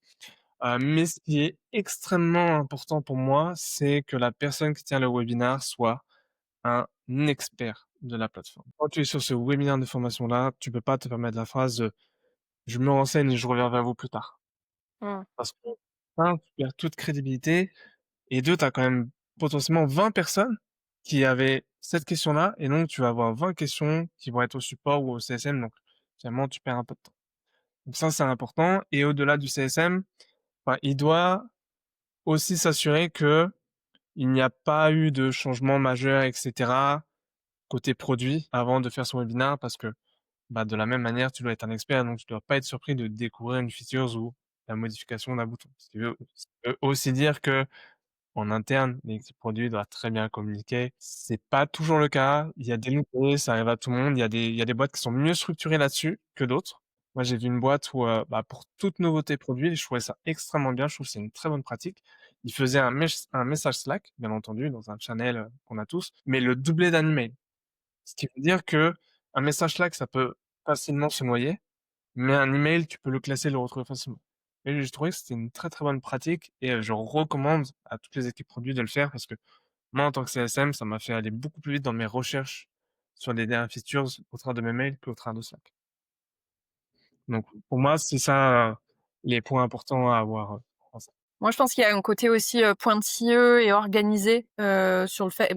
[SPEAKER 2] Mais ce qui est extrêmement important pour moi, c'est que la personne qui tient le webinar soit un expert de la plateforme. Quand tu es sur ce webinaire de formation-là, tu peux pas te permettre la phrase, «Je me renseigne et je reviens vers vous plus tard».
[SPEAKER 1] Mmh.
[SPEAKER 2] Parce que 1, tu perds toute crédibilité et 2, tu as quand même potentiellement 20 personnes qui avaient cette question-là et donc tu vas avoir 20 questions qui vont être au support ou au CSM, donc finalement tu perds un peu de temps. Donc ça, c'est important et au-delà du CSM, enfin, il doit aussi s'assurer qu'il n'y a pas eu de changement majeur et cetera, côté produit avant de faire son webinaire parce que, bah, de la même manière, tu dois être un expert, donc tu dois pas être surpris de découvrir une features ou la modification d'un bouton. Ce qui veut aussi dire que en interne, l'équipe produit doit très bien communiquer. C'est pas toujours le cas. Il y a des loupés, ça arrive à tout le monde. Il y a des boîtes qui sont mieux structurées là-dessus que d'autres. Moi, j'ai vu une boîte où, bah, pour toute nouveauté produit, je trouvais ça extrêmement bien. Je trouve que c'est une très bonne pratique. Ils faisaient un message Slack, bien entendu, dans un channel, qu'on a tous, mais le doubler d'un email. Ce qui veut dire que un message Slack, ça peut facilement se noyer, mais un email, tu peux le classer, le retrouver facilement. Et j'ai trouvé que c'était une très, très bonne pratique et je recommande à toutes les équipes produits de le faire parce que moi, en tant que CSM, ça m'a fait aller beaucoup plus vite dans mes recherches sur les dernières features au travers de mes mails qu'au travers de Slack. Donc pour moi, c'est ça, les points importants à avoir, en ça.
[SPEAKER 3] Moi, je pense qu'il y a un côté aussi, pointilleux et organisé, sur le fait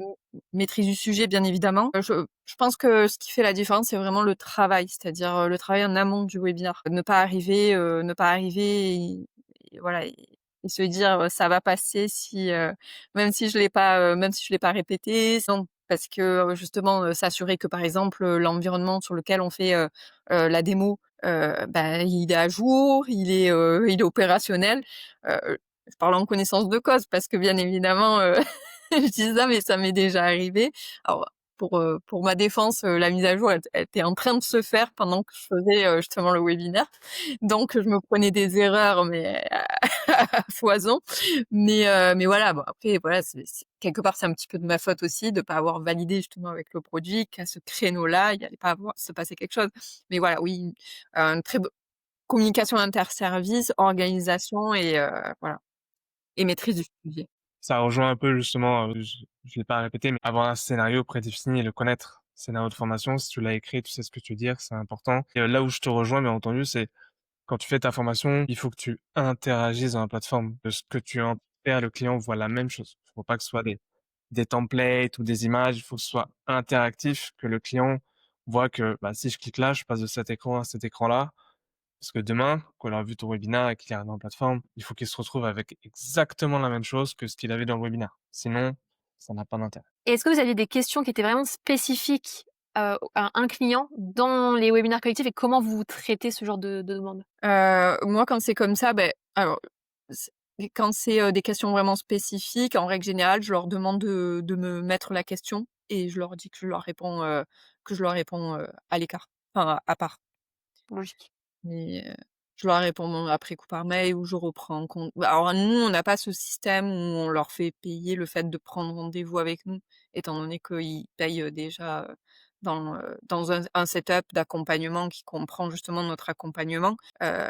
[SPEAKER 3] maîtrise du sujet, bien évidemment. Je pense que ce qui fait la différence, c'est vraiment le travail, c'est-à-dire, le travail en amont du webinaire. Ne pas arriver et voilà et se dire, «Ça va passer si, même si je l'ai pas répété». Non, parce que, justement, s'assurer que, par exemple, l'environnement sur lequel on fait, la démo, bah, il est à jour, il est opérationnel. Je parle en connaissance de cause parce que bien évidemment, je dis ça, mais ça m'est déjà arrivé. Alors pour ma défense, la mise à jour, elle était en train de se faire pendant que je faisais, justement le webinaire. Donc je me prenais des erreurs, mais à foison. Mais voilà, bon après voilà, c'est quelque part, c'est un petit peu de ma faute aussi de pas avoir validé justement avec le produit qu'à ce créneau-là, il allait pas avoir se passer quelque chose. Mais voilà, oui, une très communication interservices, organisation et voilà. Et maîtrise du sujet.
[SPEAKER 2] Ça rejoint un peu justement, je l'ai pas répété, mais avoir un scénario prédéfini et le connaître. Scénario de formation, si tu l'as écrit, tu sais ce que tu veux dire, c'est important et là où je te rejoins, bien entendu, c'est quand tu fais ta formation, il faut que tu interagisses dans la plateforme. De ce que tu en faire, le client voit la même chose. Il faut pas que ce soit des templates ou des images, il faut que ce soit interactif, que le client voit que, bah, si je clique là, je passe de cet écran à cet écran-là. Parce que demain, quand il aura vu ton webinaire et qu'il arrive dans la plateforme, il faut qu'il se retrouve avec exactement la même chose que ce qu'il avait dans le webinaire. Sinon, ça n'a pas d'intérêt.
[SPEAKER 1] Et est-ce que vous aviez des questions qui étaient vraiment spécifiques, à un client dans les webinaires collectifs et comment vous traitez ce genre de demande?
[SPEAKER 3] Moi, quand c'est comme ça, beh, alors, c'est quand c'est, des questions vraiment spécifiques, en règle générale, je leur demande de me mettre la question et je leur dis que je leur réponds, à l'écart, enfin à part.
[SPEAKER 1] Logique.
[SPEAKER 3] Mais, je leur réponds après coup par mail ou je reprends en compte bah, alors nous, on n'a pas ce système où on leur fait payer le fait de prendre rendez-vous avec nous, étant donné qu'ils payent, déjà, dans un setup d'accompagnement qui comprend justement notre accompagnement.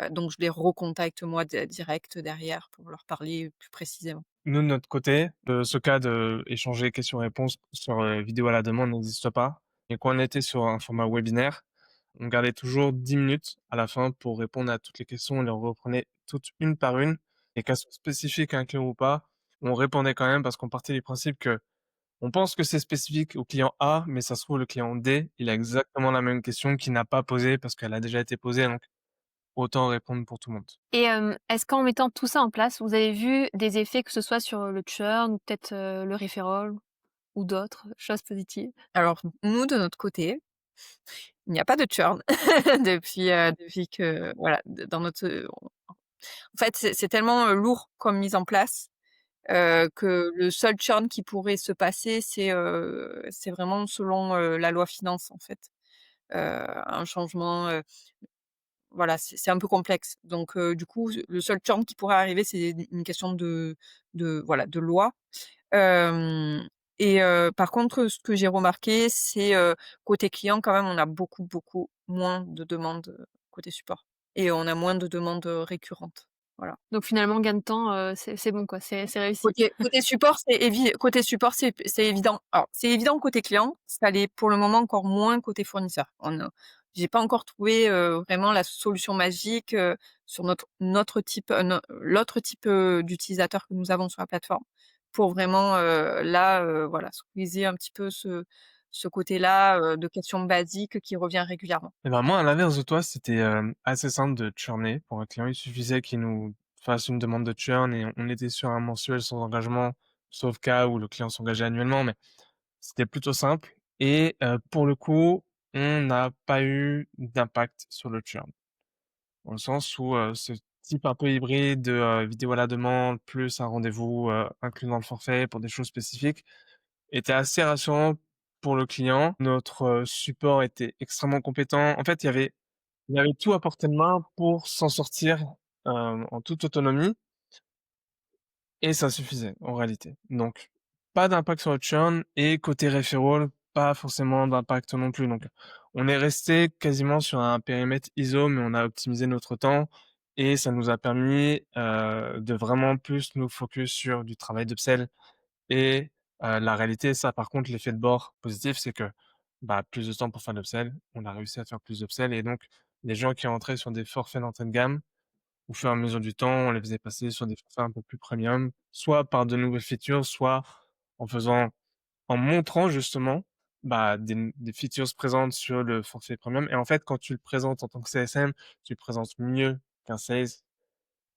[SPEAKER 3] Donc je les recontacte moi direct derrière pour leur parler plus précisément.
[SPEAKER 2] Nous, de notre côté, ce cas d'échanger questions-réponses sur vidéo à la demande n'existe pas. Et quand on était sur un format webinaire, on gardait toujours 10 minutes à la fin pour répondre à toutes les questions. On les reprenait toutes une par une. Et qu'elles soient spécifiques à un client ou pas, on répondait quand même parce qu'on partait du principe que on pense que c'est spécifique au client A, mais ça se trouve le client D, il a exactement la même question qu'il n'a pas posée parce qu'elle a déjà été posée, donc autant répondre pour tout le monde.
[SPEAKER 1] Et est-ce qu'en mettant tout ça en place, vous avez vu des effets, que ce soit sur le churn ou peut-être, le referral ou d'autres choses positives?
[SPEAKER 3] Alors nous, de notre côté, il n'y a pas de churn depuis que voilà, dans notre, en fait, c'est tellement, lourd comme mise en place, que le seul churn qui pourrait se passer, c'est vraiment selon, la loi finance, en fait. Un changement, voilà, c'est un peu complexe. Donc du coup, le seul churn qui pourrait arriver, c'est une question de voilà, de loi. Hem Par contre, ce que j'ai remarqué, c'est, côté client, quand même, on a beaucoup, beaucoup moins de demandes, côté support, et on a moins de demandes, récurrentes. Voilà.
[SPEAKER 1] Donc finalement gain de temps, c'est bon quoi, c'est réussi.
[SPEAKER 3] Côté support, c'est évident. Alors, c'est évident côté client, ça l'est pour le moment encore moins côté fournisseur. J'ai pas encore trouvé, vraiment la solution magique, sur notre type, l'autre type, d'utilisateur que nous avons sur la plateforme, pour vraiment, là, voilà, squeezer un petit peu ce côté-là, de questions basiques qui revient régulièrement.
[SPEAKER 2] Et ben, moi, à l'inverse de toi, c'était, assez simple de churner pour un client. Il suffisait qu'il nous fasse une demande de churn et on était sur un mensuel sans engagement, sauf cas où le client s'engageait annuellement, mais c'était plutôt simple et pour le coup, on n'a pas eu d'impact sur le churn. Dans le sens où, ce type un peu hybride de, vidéo à la demande plus un rendez-vous, inclus dans le forfait pour des choses spécifiques, était assez rassurant pour le client. Notre, support était extrêmement compétent. En fait, il y avait tout à portée de main pour s'en sortir, en toute autonomie et ça suffisait en réalité. Donc pas d'impact sur le churn et côté referral, pas forcément d'impact non plus. Donc on est resté quasiment sur un périmètre ISO, mais on a optimisé notre temps et ça nous a permis, de vraiment plus nous focus sur du travail d'upsell et la réalité, ça par contre, l'effet de bord positif, c'est que, bah, plus de temps pour faire de l'upsell, on a réussi à faire plus d'upsell et donc les gens qui rentraient sur des forfaits d'entrée de gamme, au fur et à mesure du temps, on les faisait passer sur des forfaits un peu plus premium, soit par de nouvelles features, soit en faisant en montrant justement, bah, des features présentes sur le forfait premium et en fait, quand tu le présentes en tant que CSM, tu le présentes mieux qu'un sales.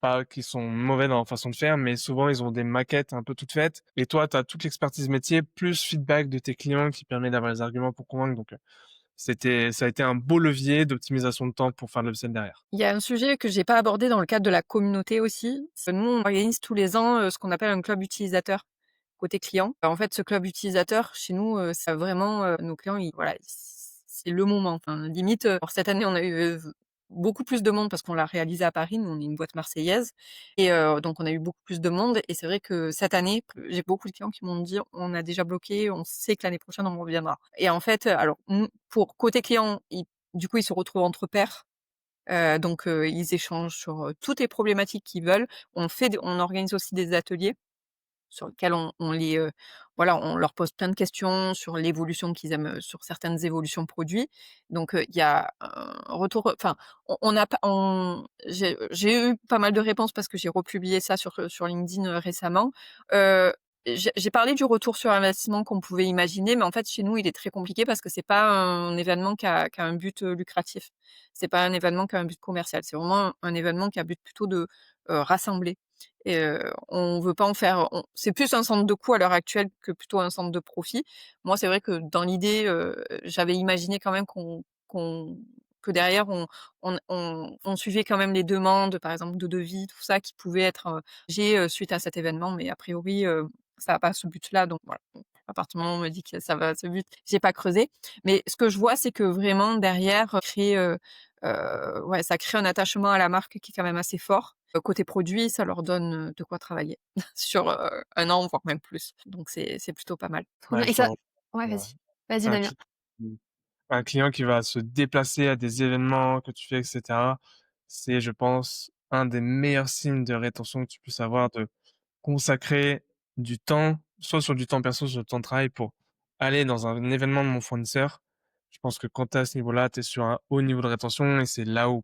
[SPEAKER 2] Pas qu'ils sont mauvais dans leur façon de faire, mais souvent ils ont des maquettes un peu toutes faites et toi, tu as toute l'expertise métier plus feedback de tes clients qui permet d'avoir les arguments pour convaincre donc ça a été un beau levier d'optimisation de temps pour faire de l'upsell derrière.
[SPEAKER 3] Il y a un sujet que j'ai pas abordé dans le cadre de la communauté aussi. C'est nous, on organise tous les ans, ce qu'on appelle un club utilisateur côté client. En fait, ce club utilisateur chez nous, ça vraiment, nos clients, ils voilà, c'est le moment. Enfin, limite, alors cette année, on a eu, beaucoup plus de monde parce qu'on l'a réalisé à Paris. Nous, on est une boîte marseillaise, et donc on a eu beaucoup plus de monde, et c'est vrai que cette année, j'ai beaucoup de clients qui m'ont dit: «On a déjà bloqué, on sait que l'année prochaine, on reviendra», et en fait, alors nous, pour côté client, du coup, ils se retrouvent entre pairs. Donc ils échangent sur, toutes les problématiques qu'ils veulent. On organise aussi des ateliers sur lesquels on les, voilà, on leur pose plein de questions sur l'évolution qu'ils aiment, sur certaines évolutions produits. Donc il y a un retour, enfin, on n'a pas on j'ai eu pas mal de réponses parce que j'ai republié ça sur LinkedIn, récemment. Heu, j'ai parlé du retour sur investissement qu'on pouvait imaginer, mais en fait, chez nous, il est très compliqué parce que c'est pas un événement qui a un but, lucratif. C'est pas un événement qui a un but commercial. C'est vraiment un événement qui a but plutôt de, rassembler. Et on veut pas en faire, c'est plus un centre de coût à l'heure actuelle que plutôt un centre de profit. Moi, c'est vrai que dans l'idée, j'avais imaginé quand même qu'on que derrière on suivait quand même les demandes, par exemple de devis, tout ça qui pouvait être, suite à cet événement, mais a priori, ça a pas ce but-là, donc voilà. Bon, à partir du moment où on me dit que ça va à ce but, j'ai pas creusé. Mais ce que je vois, c'est que vraiment derrière, ouais, ça crée un attachement à la marque qui est quand même assez fort. Côté produit, ça leur donne, de quoi travailler sur, 1 an, voire même plus. Donc c'est plutôt pas mal.
[SPEAKER 1] Trop bien
[SPEAKER 2] Ouais,
[SPEAKER 1] et
[SPEAKER 2] je te
[SPEAKER 1] ça
[SPEAKER 2] rejoins,
[SPEAKER 1] ouais,
[SPEAKER 2] ouais.
[SPEAKER 1] vas-y. Vas-y
[SPEAKER 2] Un
[SPEAKER 1] Damien.
[SPEAKER 2] cli mmh, un client qui va se déplacer à des événements que tu fais et cetera, c'est je pense un des meilleurs signes de rétention que tu puisses avoir de consacrer du temps, soit sur du temps perso, sur le temps de travail pour aller dans un événement de mon fournisseur. Je pense que quand tu es à ce niveau-là, tu es sur un haut niveau de rétention et c'est là où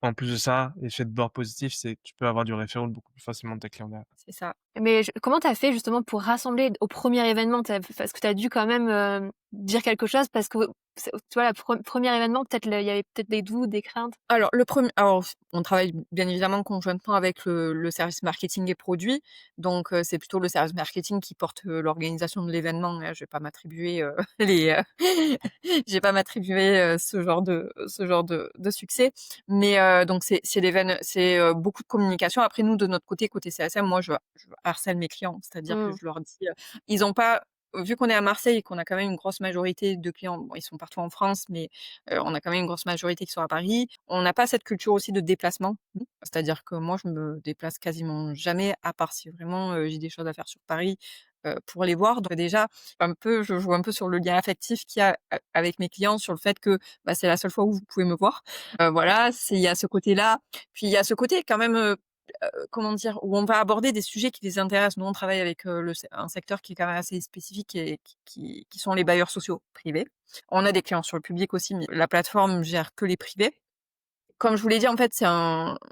[SPEAKER 2] En plus de ça, l'effet de bord positif, c'est que tu peux avoir du referral beaucoup plus facilement de tes clients derrière.
[SPEAKER 3] C'est ça.
[SPEAKER 1] Mais comment tu as fait justement pour rassembler au premier événement? Parce que tu as dû quand même, dire quelque chose parce que c'est tu vois, la premier événement, peut-être il y avait peut-être des doutes, des craintes?
[SPEAKER 3] Alors on travaille bien évidemment conjointement avec le service marketing et produits, donc c'est plutôt le service marketing qui porte, l'organisation de l'événement, hein. Je vais pas m'attribuer, les, je vais pas m'attribuer, ce genre de succès, mais donc beaucoup de communication. Après nous, de notre côté CSM, moi je harcèle mes clients, c'est-à-dire que
[SPEAKER 1] Mmh.
[SPEAKER 3] je leur dis, ils ont pas vu qu'on est à Marseille et qu'on a quand même une grosse majorité de clients, bon ils sont partout en France, mais on a quand même une grosse majorité qui sont à Paris. On n'a pas cette culture aussi de déplacement. C'est-à-dire que moi, je me déplace quasiment jamais, à part si vraiment, j'ai des choses à faire sur Paris, pour les voir. Donc déjà, je joue un peu sur le lien affectif qu'il y a avec mes clients, sur le fait que, bah, c'est la seule fois où vous pouvez me voir. Voilà, il y a ce côté-là. Puis il y a ce côté quand même, comment dire? Où on va aborder des sujets qui les intéressent. Nous, on travaille avec, un secteur qui est quand même assez spécifique et qui sont les bailleurs sociaux privés. On a des clients sur le public aussi, mais la plateforme gère que les privés. Comme je vous l'ai dit, en fait,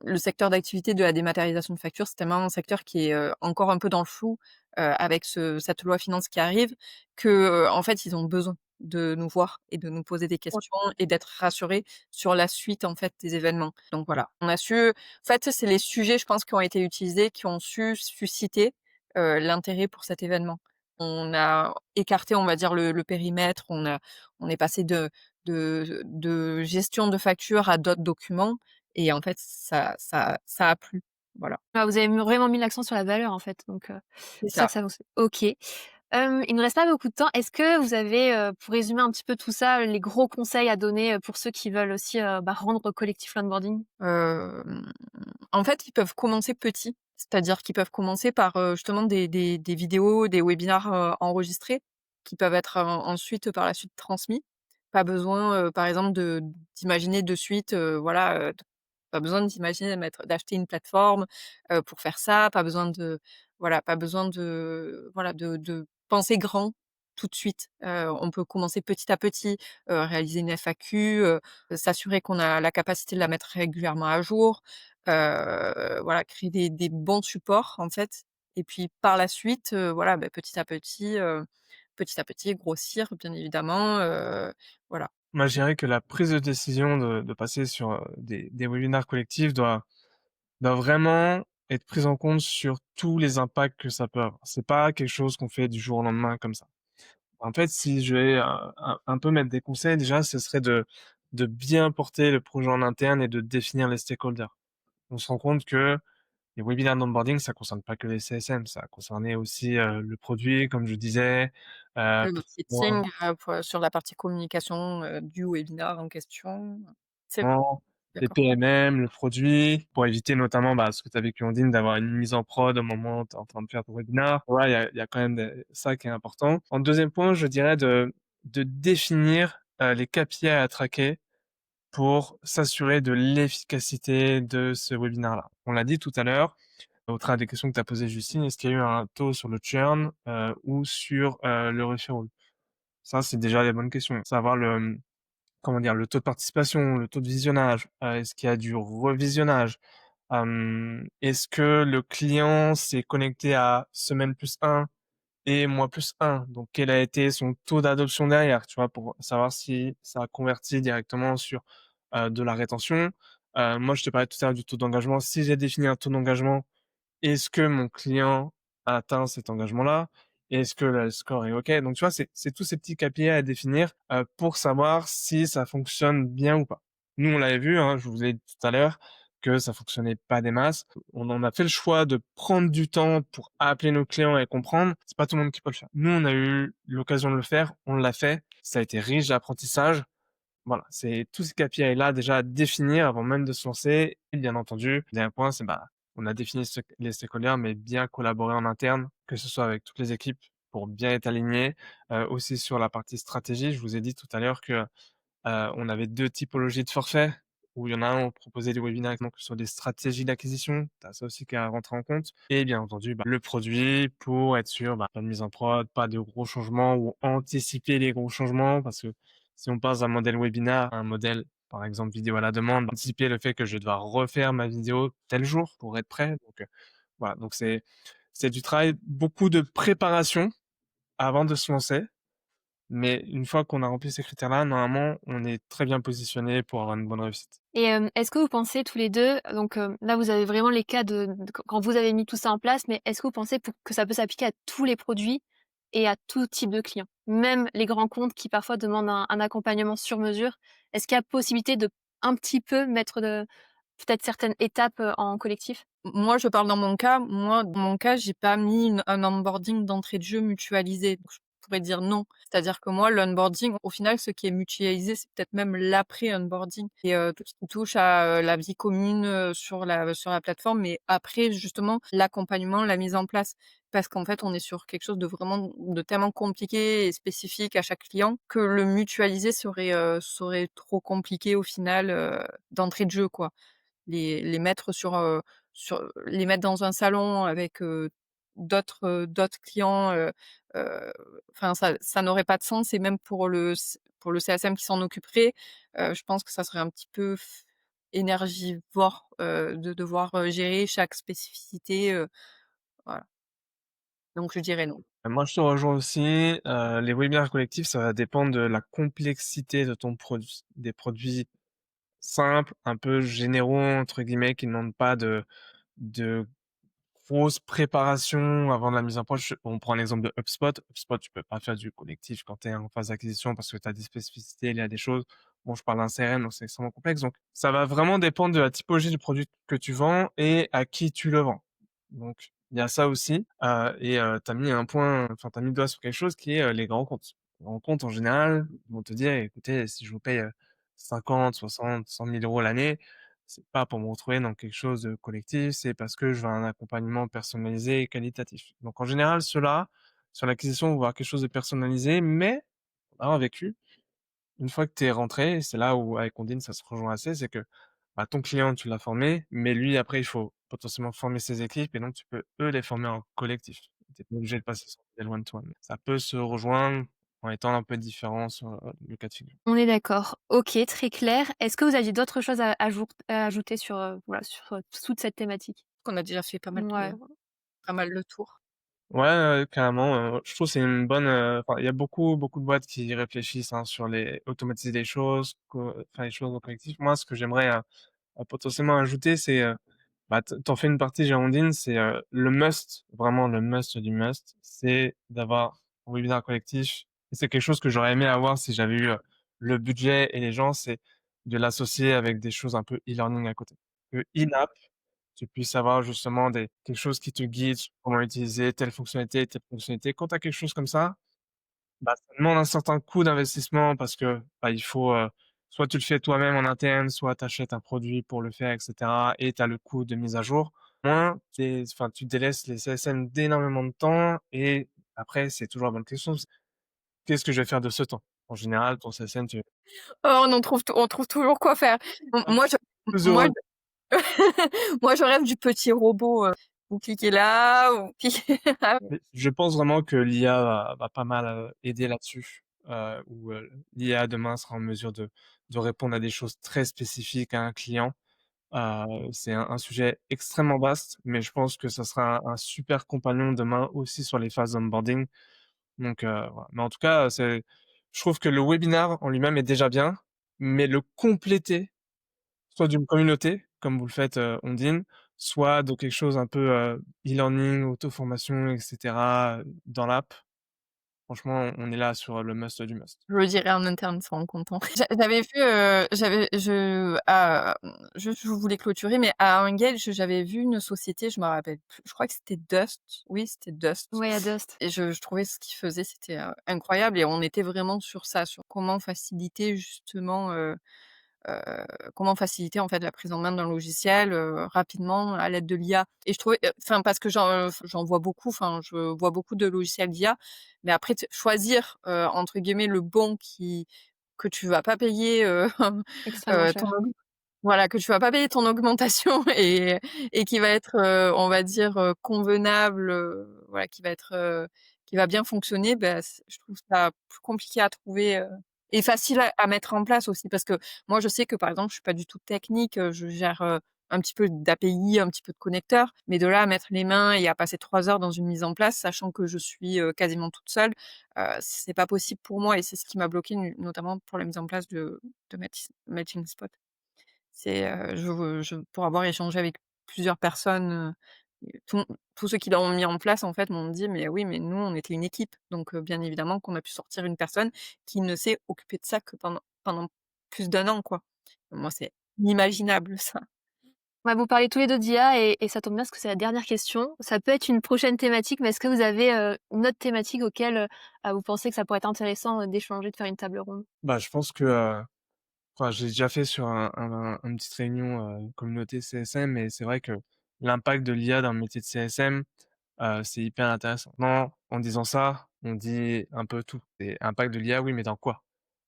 [SPEAKER 3] le secteur d'activité de la dématérialisation de factures, c'est tellement un secteur qui est, encore un peu dans le flou, avec cette loi finance qui arrive, que, en fait, ils ont besoin de nous voir et de nous poser des
[SPEAKER 1] Ouais.
[SPEAKER 3] questions et d'être rassurés sur la suite, en fait, des événements. Donc voilà, on a su en fait, c'est les sujets, je pense, qui ont été utilisés, qui ont su susciter, l'intérêt pour cet événement. On a écarté, on va dire, le périmètre, on est passé de gestion de factures à d'autres documents et en fait ça a plu. Voilà,
[SPEAKER 1] Ah, vous avez vraiment mis l'accent sur la valeur, en fait, donc
[SPEAKER 3] c'est
[SPEAKER 1] c'est ça
[SPEAKER 3] ça.
[SPEAKER 1] que ça fonctionne. OK. Il nous reste pas beaucoup de temps. Est-ce que vous avez, pour résumer un petit peu tout ça, les gros conseils à donner, pour ceux qui veulent aussi, rendre collectif l'onboarding?
[SPEAKER 3] Hem, En fait, ils peuvent commencer petits, c'est-à-dire qu'ils peuvent commencer par, justement des vidéos, des webinars, enregistrés qui peuvent être ensuite, par la suite transmis. Pas besoin, par exemple d'imaginer de suite, voilà, pas besoin d'imaginer d'acheter une plateforme, pour faire ça, pas besoin de voilà, pas besoin de voilà, de penser grand tout de suite. On peut commencer petit à petit, réaliser une FAQ, s'assurer qu'on a la capacité de la mettre régulièrement à jour, voilà, créer des bons supports, en fait et puis par la suite, voilà, petit à petit grossir bien évidemment, voilà.
[SPEAKER 2] Moi, je dirais que la prise de décision de passer sur, des webinaires collectifs doit vraiment être prise en compte sur tous les impacts que ça peut avoir. C'est pas quelque chose qu'on fait du jour au lendemain comme ça. En fait, si je vais, un peu mettre des conseils, déjà, ce serait de bien porter le projet en interne et de définir les stakeholders. On se rend compte que les webinaires d'onboarding, ça concerne pas que les CSM, ça concernait aussi, le produit, comme je disais,
[SPEAKER 3] Le
[SPEAKER 2] potentiellement
[SPEAKER 3] marketing, pour sur la partie communication, du webinar en question. C'est
[SPEAKER 2] les
[SPEAKER 3] d'accord.
[SPEAKER 2] PMM, le produit, pour éviter notamment, ce que tu as vécu Ondine, d'avoir une mise en prod au moment où tu es en train de faire ton webinar. Ouais, il y a quand même ça qui est important. En deuxième point, je dirais de définir les KPI à traquer pour s'assurer de l'efficacité de ce webinaire-là. On l'a dit tout à l'heure, au travers des questions que tu as posées, Justine, est-ce qu'il y a eu un taux sur le churn ou sur le referral? Ça, c'est déjà les bonnes questions. Savoir comment dire? Le taux de participation, le taux de visionnage, est-ce qu'il y a du revisionnage? Est-ce que le client s'est connecté à semaine plus un et mois plus un? Donc quel a été son taux d'adoption derrière, tu vois? Pour savoir si ça a converti directement sur, de la rétention. Moi, je te parlais tout à l'heure du taux d'engagement. Si j'ai défini un taux d'engagement, est-ce que mon client a atteint cet engagement-là? Est-ce que le score est OK? Donc tu vois, c'est tous ces petits KPI à définir, pour savoir si ça fonctionne bien ou pas. Nous, on l'avait vu, hein, je vous ai dit tout à l'heure que ça fonctionnait pas des masses. On en a fait le choix de prendre du temps pour appeler nos clients et comprendre. C'est pas tout le monde qui peut le faire. Nous, on a eu l'occasion de le faire, on l'a fait. Ça a été riche d'apprentissage. Voilà, c'est tous ces KPI-là déjà à définir avant même de se lancer. Et bien entendu, le dernier point, c'est on a défini les stakeholders, mais bien collaborer en interne, que ce soit avec toutes les équipes pour bien être aligné. Aussi sur la partie stratégie, je vous ai dit tout à l'heure que on avait 2 typologies de forfaits, où il y en a un, on proposait des webinaires donc sur des stratégies d'acquisition. Tu as ça aussi qui est à rentrer en compte et bien entendu, le produit pour être sûr, pas de mise en prod, pas de gros changements ou anticiper les gros changements parce que si on passe d'un modèle webinar à un modèle par exemple, vidéo à la demande, anticiper le fait que je vais devoir refaire ma vidéo tel jour pour être prêt. Donc, voilà, donc c'est du travail, beaucoup de préparation avant de se lancer, mais une fois qu'on a rempli ces critères-là, normalement, on est très bien positionné pour avoir une bonne réussite.
[SPEAKER 1] Et est-ce que vous pensez tous les 2, donc là vous avez vraiment les cas de quand vous avez mis tout ça en place, mais est-ce que vous pensez pour que ça peut s'appliquer à tous les produits et à tout type de clients? Même les grands comptes qui parfois demandent un accompagnement sur mesure, est-ce qu'il y a possibilité de un petit peu mettre de peut-être certaines étapes, en collectif?
[SPEAKER 3] Moi, je parle dans mon cas. Moi, dans mon cas, j'ai pas mis un onboarding d'entrée de jeu mutualisé. Donc je pourrais dire non. C'est-à-dire que moi, l'onboarding, au final, ce qui est mutualisé, c'est peut-être même l'après-onboarding et tout ce qui touche à, la vie commune, sur la plateforme, mais après, justement, l'accompagnement, la mise en place. Parce qu'en fait, on est sur quelque chose de tellement compliqué et spécifique à chaque client que le mutualiser serait trop compliqué au final, d'entrée de jeu, quoi. Les mettre les mettre dans un salon avec, d'autres clients, enfin ça n'aurait pas de sens et même pour le CSM qui s'en occuperait, je pense que ça serait un petit peu énergivore, de devoir, gérer chaque spécificité, voilà. Donc je dirais non.
[SPEAKER 2] Moi, je te rejoins aussi, les webinaires collectifs, ça va dépendre de la complexité de ton produit. Des produits simples, un peu «généraux» entre guillemets, qui ne demandent pas de grosse préparation avant la mise en page. On prend l'exemple de HubSpot. HubSpot, tu peux pas faire du collectif quand tu es en phase d'acquisition parce que tu as des spécificités, il y a des choses. Bon, je parle d'un CRM, donc c'est extrêmement complexe. Donc, ça va vraiment dépendre de la typologie du produit que tu vends et à qui tu le vends. Donc, il y a ça aussi. Et tu as mis un point, enfin, tu as mis le doigt sur quelque chose qui est les grands comptes. Les grands comptes, en général, vont te dire, écoutez, si je vous paye 50, 60, 100 000 euros l'année, c'est pas pour me retrouver dans quelque chose de collectif, c'est parce que je veux un accompagnement personnalisé et qualitatif. Donc en général, ceux-là, sur l'acquisition, vont voir quelque chose de personnalisé, mais pour avoir vécu, une fois que tu es rentré, c'est là où avec Ondine ça se rejoint assez, c'est que, bah, ton client, tu l'as formé, mais lui après il faut potentiellement former ses équipes et donc tu peux, eux, les former en collectif. Tu es pas obligé de passer sur des one-to-one. Ça peut se rejoindre en étant un peu différent sur, le cas de figure.
[SPEAKER 1] On est d'accord. OK, très clair. Est-ce que vous aviez d'autres choses à ajouter sur, voilà, sur, toute cette thématique?
[SPEAKER 3] Qu'on a déjà fait
[SPEAKER 1] Ouais.
[SPEAKER 3] pas mal le tour.
[SPEAKER 2] Ouais, carrément, je trouve que c'est une bonne, enfin, il y a beaucoup, beaucoup de boîtes qui réfléchissent, hein, sur les automatiser les choses, faire les choses en collectif. Moi, ce que j'aimerais, potentiellement ajouter, c'est, bah, tu fais une partie Girondine, c'est, le must, vraiment le must du must, c'est d'avoir un webinaire collectif et c'est quelque chose que j'aurais aimé avoir si j'avais eu, le budget et les gens, c'est de l'associer avec des choses un peu e-learning à côté. Que in-app, tu puisses avoir justement des quelque chose qui te guide sur comment utiliser telle fonctionnalité, telle fonctionnalité. Quand tu as quelque chose comme ça, bah, ça demande un certain coût d'investissement parce que, bah, il faut, soit tu le fais toi-même en interne, soit tu achètes un produit pour le faire et cetera et tu as le coût de mise à jour. Moins, enfin, tu délaisses les CSM d'énormément de temps et après, c'est toujours la bonne question, c'est: «Qu'est-ce que je vais faire de ce temps?» En général, ton CSM, tu es
[SPEAKER 3] Oh, on trouve toujours quoi faire. M
[SPEAKER 2] un
[SPEAKER 3] moi je
[SPEAKER 2] plus
[SPEAKER 3] moi
[SPEAKER 2] heureux.
[SPEAKER 3] Moi, je rêve du petit robot, vous cliquez là, vous cliquez là.
[SPEAKER 2] Mais je pense vraiment que l'IA va pas mal, aider là-dessus, où, l'IA demain sera en mesure de répondre à des choses très spécifiques à un client. C'est un sujet extrêmement vaste, mais je pense que ça sera un super compagnon demain aussi sur les phases d'onboarding. Donc, voilà. Mais en tout cas, c'est je trouve que le webinar en lui-même est déjà bien, mais le compléter, soit d'une communauté, comme vous le faites, Ondine, soit de quelque chose un peu, e-learning, auto-formation et cetera, dans l'app. Franchement, on est là sur le must du must.
[SPEAKER 3] Je le dirai en interne, ils seront contents. J'avais vu, je voulais clôturer, mais à Engage, j'avais vu une société, je me rappelle plus, je crois que c'était Dust. Oui, c'était Dust
[SPEAKER 1] Ouais, à Dust.
[SPEAKER 3] et je trouvais ce qu'ils faisaient, c'était, incroyable et on était vraiment sur ça, sur comment faciliter justement, comment faciliter en fait la prise en main d'un logiciel, rapidement à l'aide de l'IA et je trouvais, enfin parce que j'en vois beaucoup, enfin je vois beaucoup de logiciels d'IA, mais après choisir, entre guillemets «le bon» qui que tu vas pas payer,
[SPEAKER 1] Extrêmement
[SPEAKER 3] ton
[SPEAKER 1] cher.
[SPEAKER 3] voilà, que tu vas pas payer ton augmentation et qui va être, on va dire, convenable, voilà qui va être, qui va bien fonctionner, bah, c je trouve ça plus compliqué à trouver, et facile à mettre en place aussi. Parce que moi, je sais que, par exemple, je suis pas du tout technique, je gère, un petit peu d'API, un petit peu de connecteurs, mais de là à mettre les mains et à passer 3 heures dans une mise en place, sachant que je suis, quasiment toute seule, c'est pas possible pour moi et c'est ce qui m'a bloquée notamment pour la mise en place de Matching Spot. C'est, je pour avoir échangé avec plusieurs personnes, et tous ceux qui l'ont mis en place, en fait, m'ont dit: «Mais oui, mais nous, on était une équipe». Donc, bien évidemment qu'on a pu sortir une personne qui ne s'est occupée de ça que pendant plus d'un an, quoi. Moi, c'est inimaginable ça.
[SPEAKER 1] Ouais, vous parlez tous les 2 d'IA et ça tombe bien parce que c'est la dernière question. Ça peut être une prochaine thématique, mais est-ce que vous avez, une autre thématique auquel, vous pensez que ça pourrait être intéressant, d'échanger, de faire une table ronde?
[SPEAKER 2] Bah, je pense que, enfin, j'ai déjà fait sur une petite réunion, communauté CSM et c'est vrai que l'impact de l'IA dans le métier de CSM, c'est hyper intéressant. Non, en disant ça, on dit un peu tout. Et impact de l'IA, oui, mais dans quoi?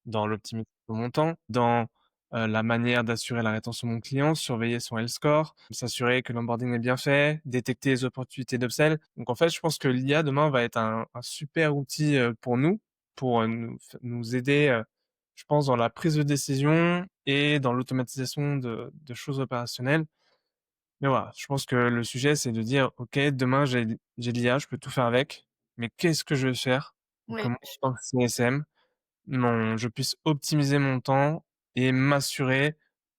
[SPEAKER 2] Dans l'optimisation de mon temps, dans, la manière d'assurer la rétention de mon client, surveiller son health score, s'assurer que l'onboarding est bien fait, détecter les opportunités d'upsell. Donc en fait, je pense que l'IA demain va être un super outil, pour nous, pour, nous aider, je pense dans la prise de décision et dans l'automatisation de choses opérationnelles. Mais voilà, je pense que le sujet, c'est de dire: «OK, demain j'ai l'IA, je peux tout faire avec, mais qu'est-ce que je vais faire pour que
[SPEAKER 3] Ouais.
[SPEAKER 2] moi, en tant que CSM, je puisse optimiser mon temps et m'assurer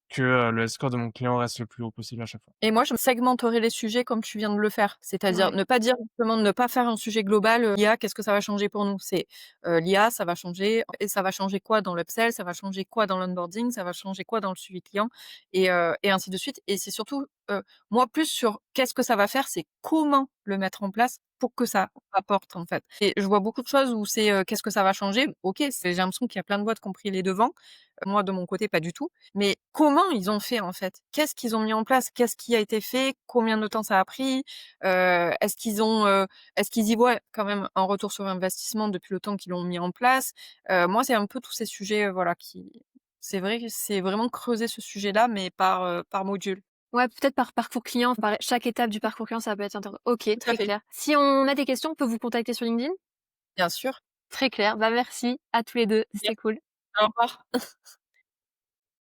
[SPEAKER 2] que, le score de mon client reste le plus haut possible à chaque fois».
[SPEAKER 3] Et moi, je segmenterai les sujets comme tu viens de le faire. C'est-à-dire
[SPEAKER 1] Ouais.
[SPEAKER 3] ne pas dire justement, ne pas faire un sujet global, «l'IA, qu'est-ce que ça va changer pour nous?» C'est, «L'IA, ça va changer et ça va changer quoi dans l'upsell? Ça va changer quoi dans l'onboarding? Ça va changer quoi dans le suivi client?» Et ainsi de suite. Et c'est surtout, moi, plus sur qu'est-ce que ça va faire, c'est comment le mettre en place pour que ça apporte, en fait. Et je vois beaucoup de choses où c'est, «Qu'est-ce que ça va changer?» OK, j'ai l'impression qu'il y a plein de boîtes qui ont pris les devants. Moi, de mon côté, pas du tout. Mais comment ils ont fait, en fait? Qu'est-ce qu'ils ont mis en place? Qu'est-ce qui a été fait? Combien de temps ça a pris? Est-ce qu'ils y voient quand même un retour sur investissement depuis le temps qu'ils l'ont mis en place? Moi, c'est un peu tous ces sujets, voilà, qui c'est vrai que c'est vraiment creuser ce sujet-là, mais par module.
[SPEAKER 1] Ouais, peut-être par parcours client, par chaque étape du parcours client, ça peut être OK,
[SPEAKER 3] Tout à
[SPEAKER 1] très
[SPEAKER 3] fait,
[SPEAKER 1] clair. Si on a des questions, on peut vous contacter sur LinkedIn?
[SPEAKER 3] bien sûr.
[SPEAKER 1] Très clair. Bah, merci à tous les 2, c'était
[SPEAKER 3] Merci,
[SPEAKER 1] cool.
[SPEAKER 3] au revoir.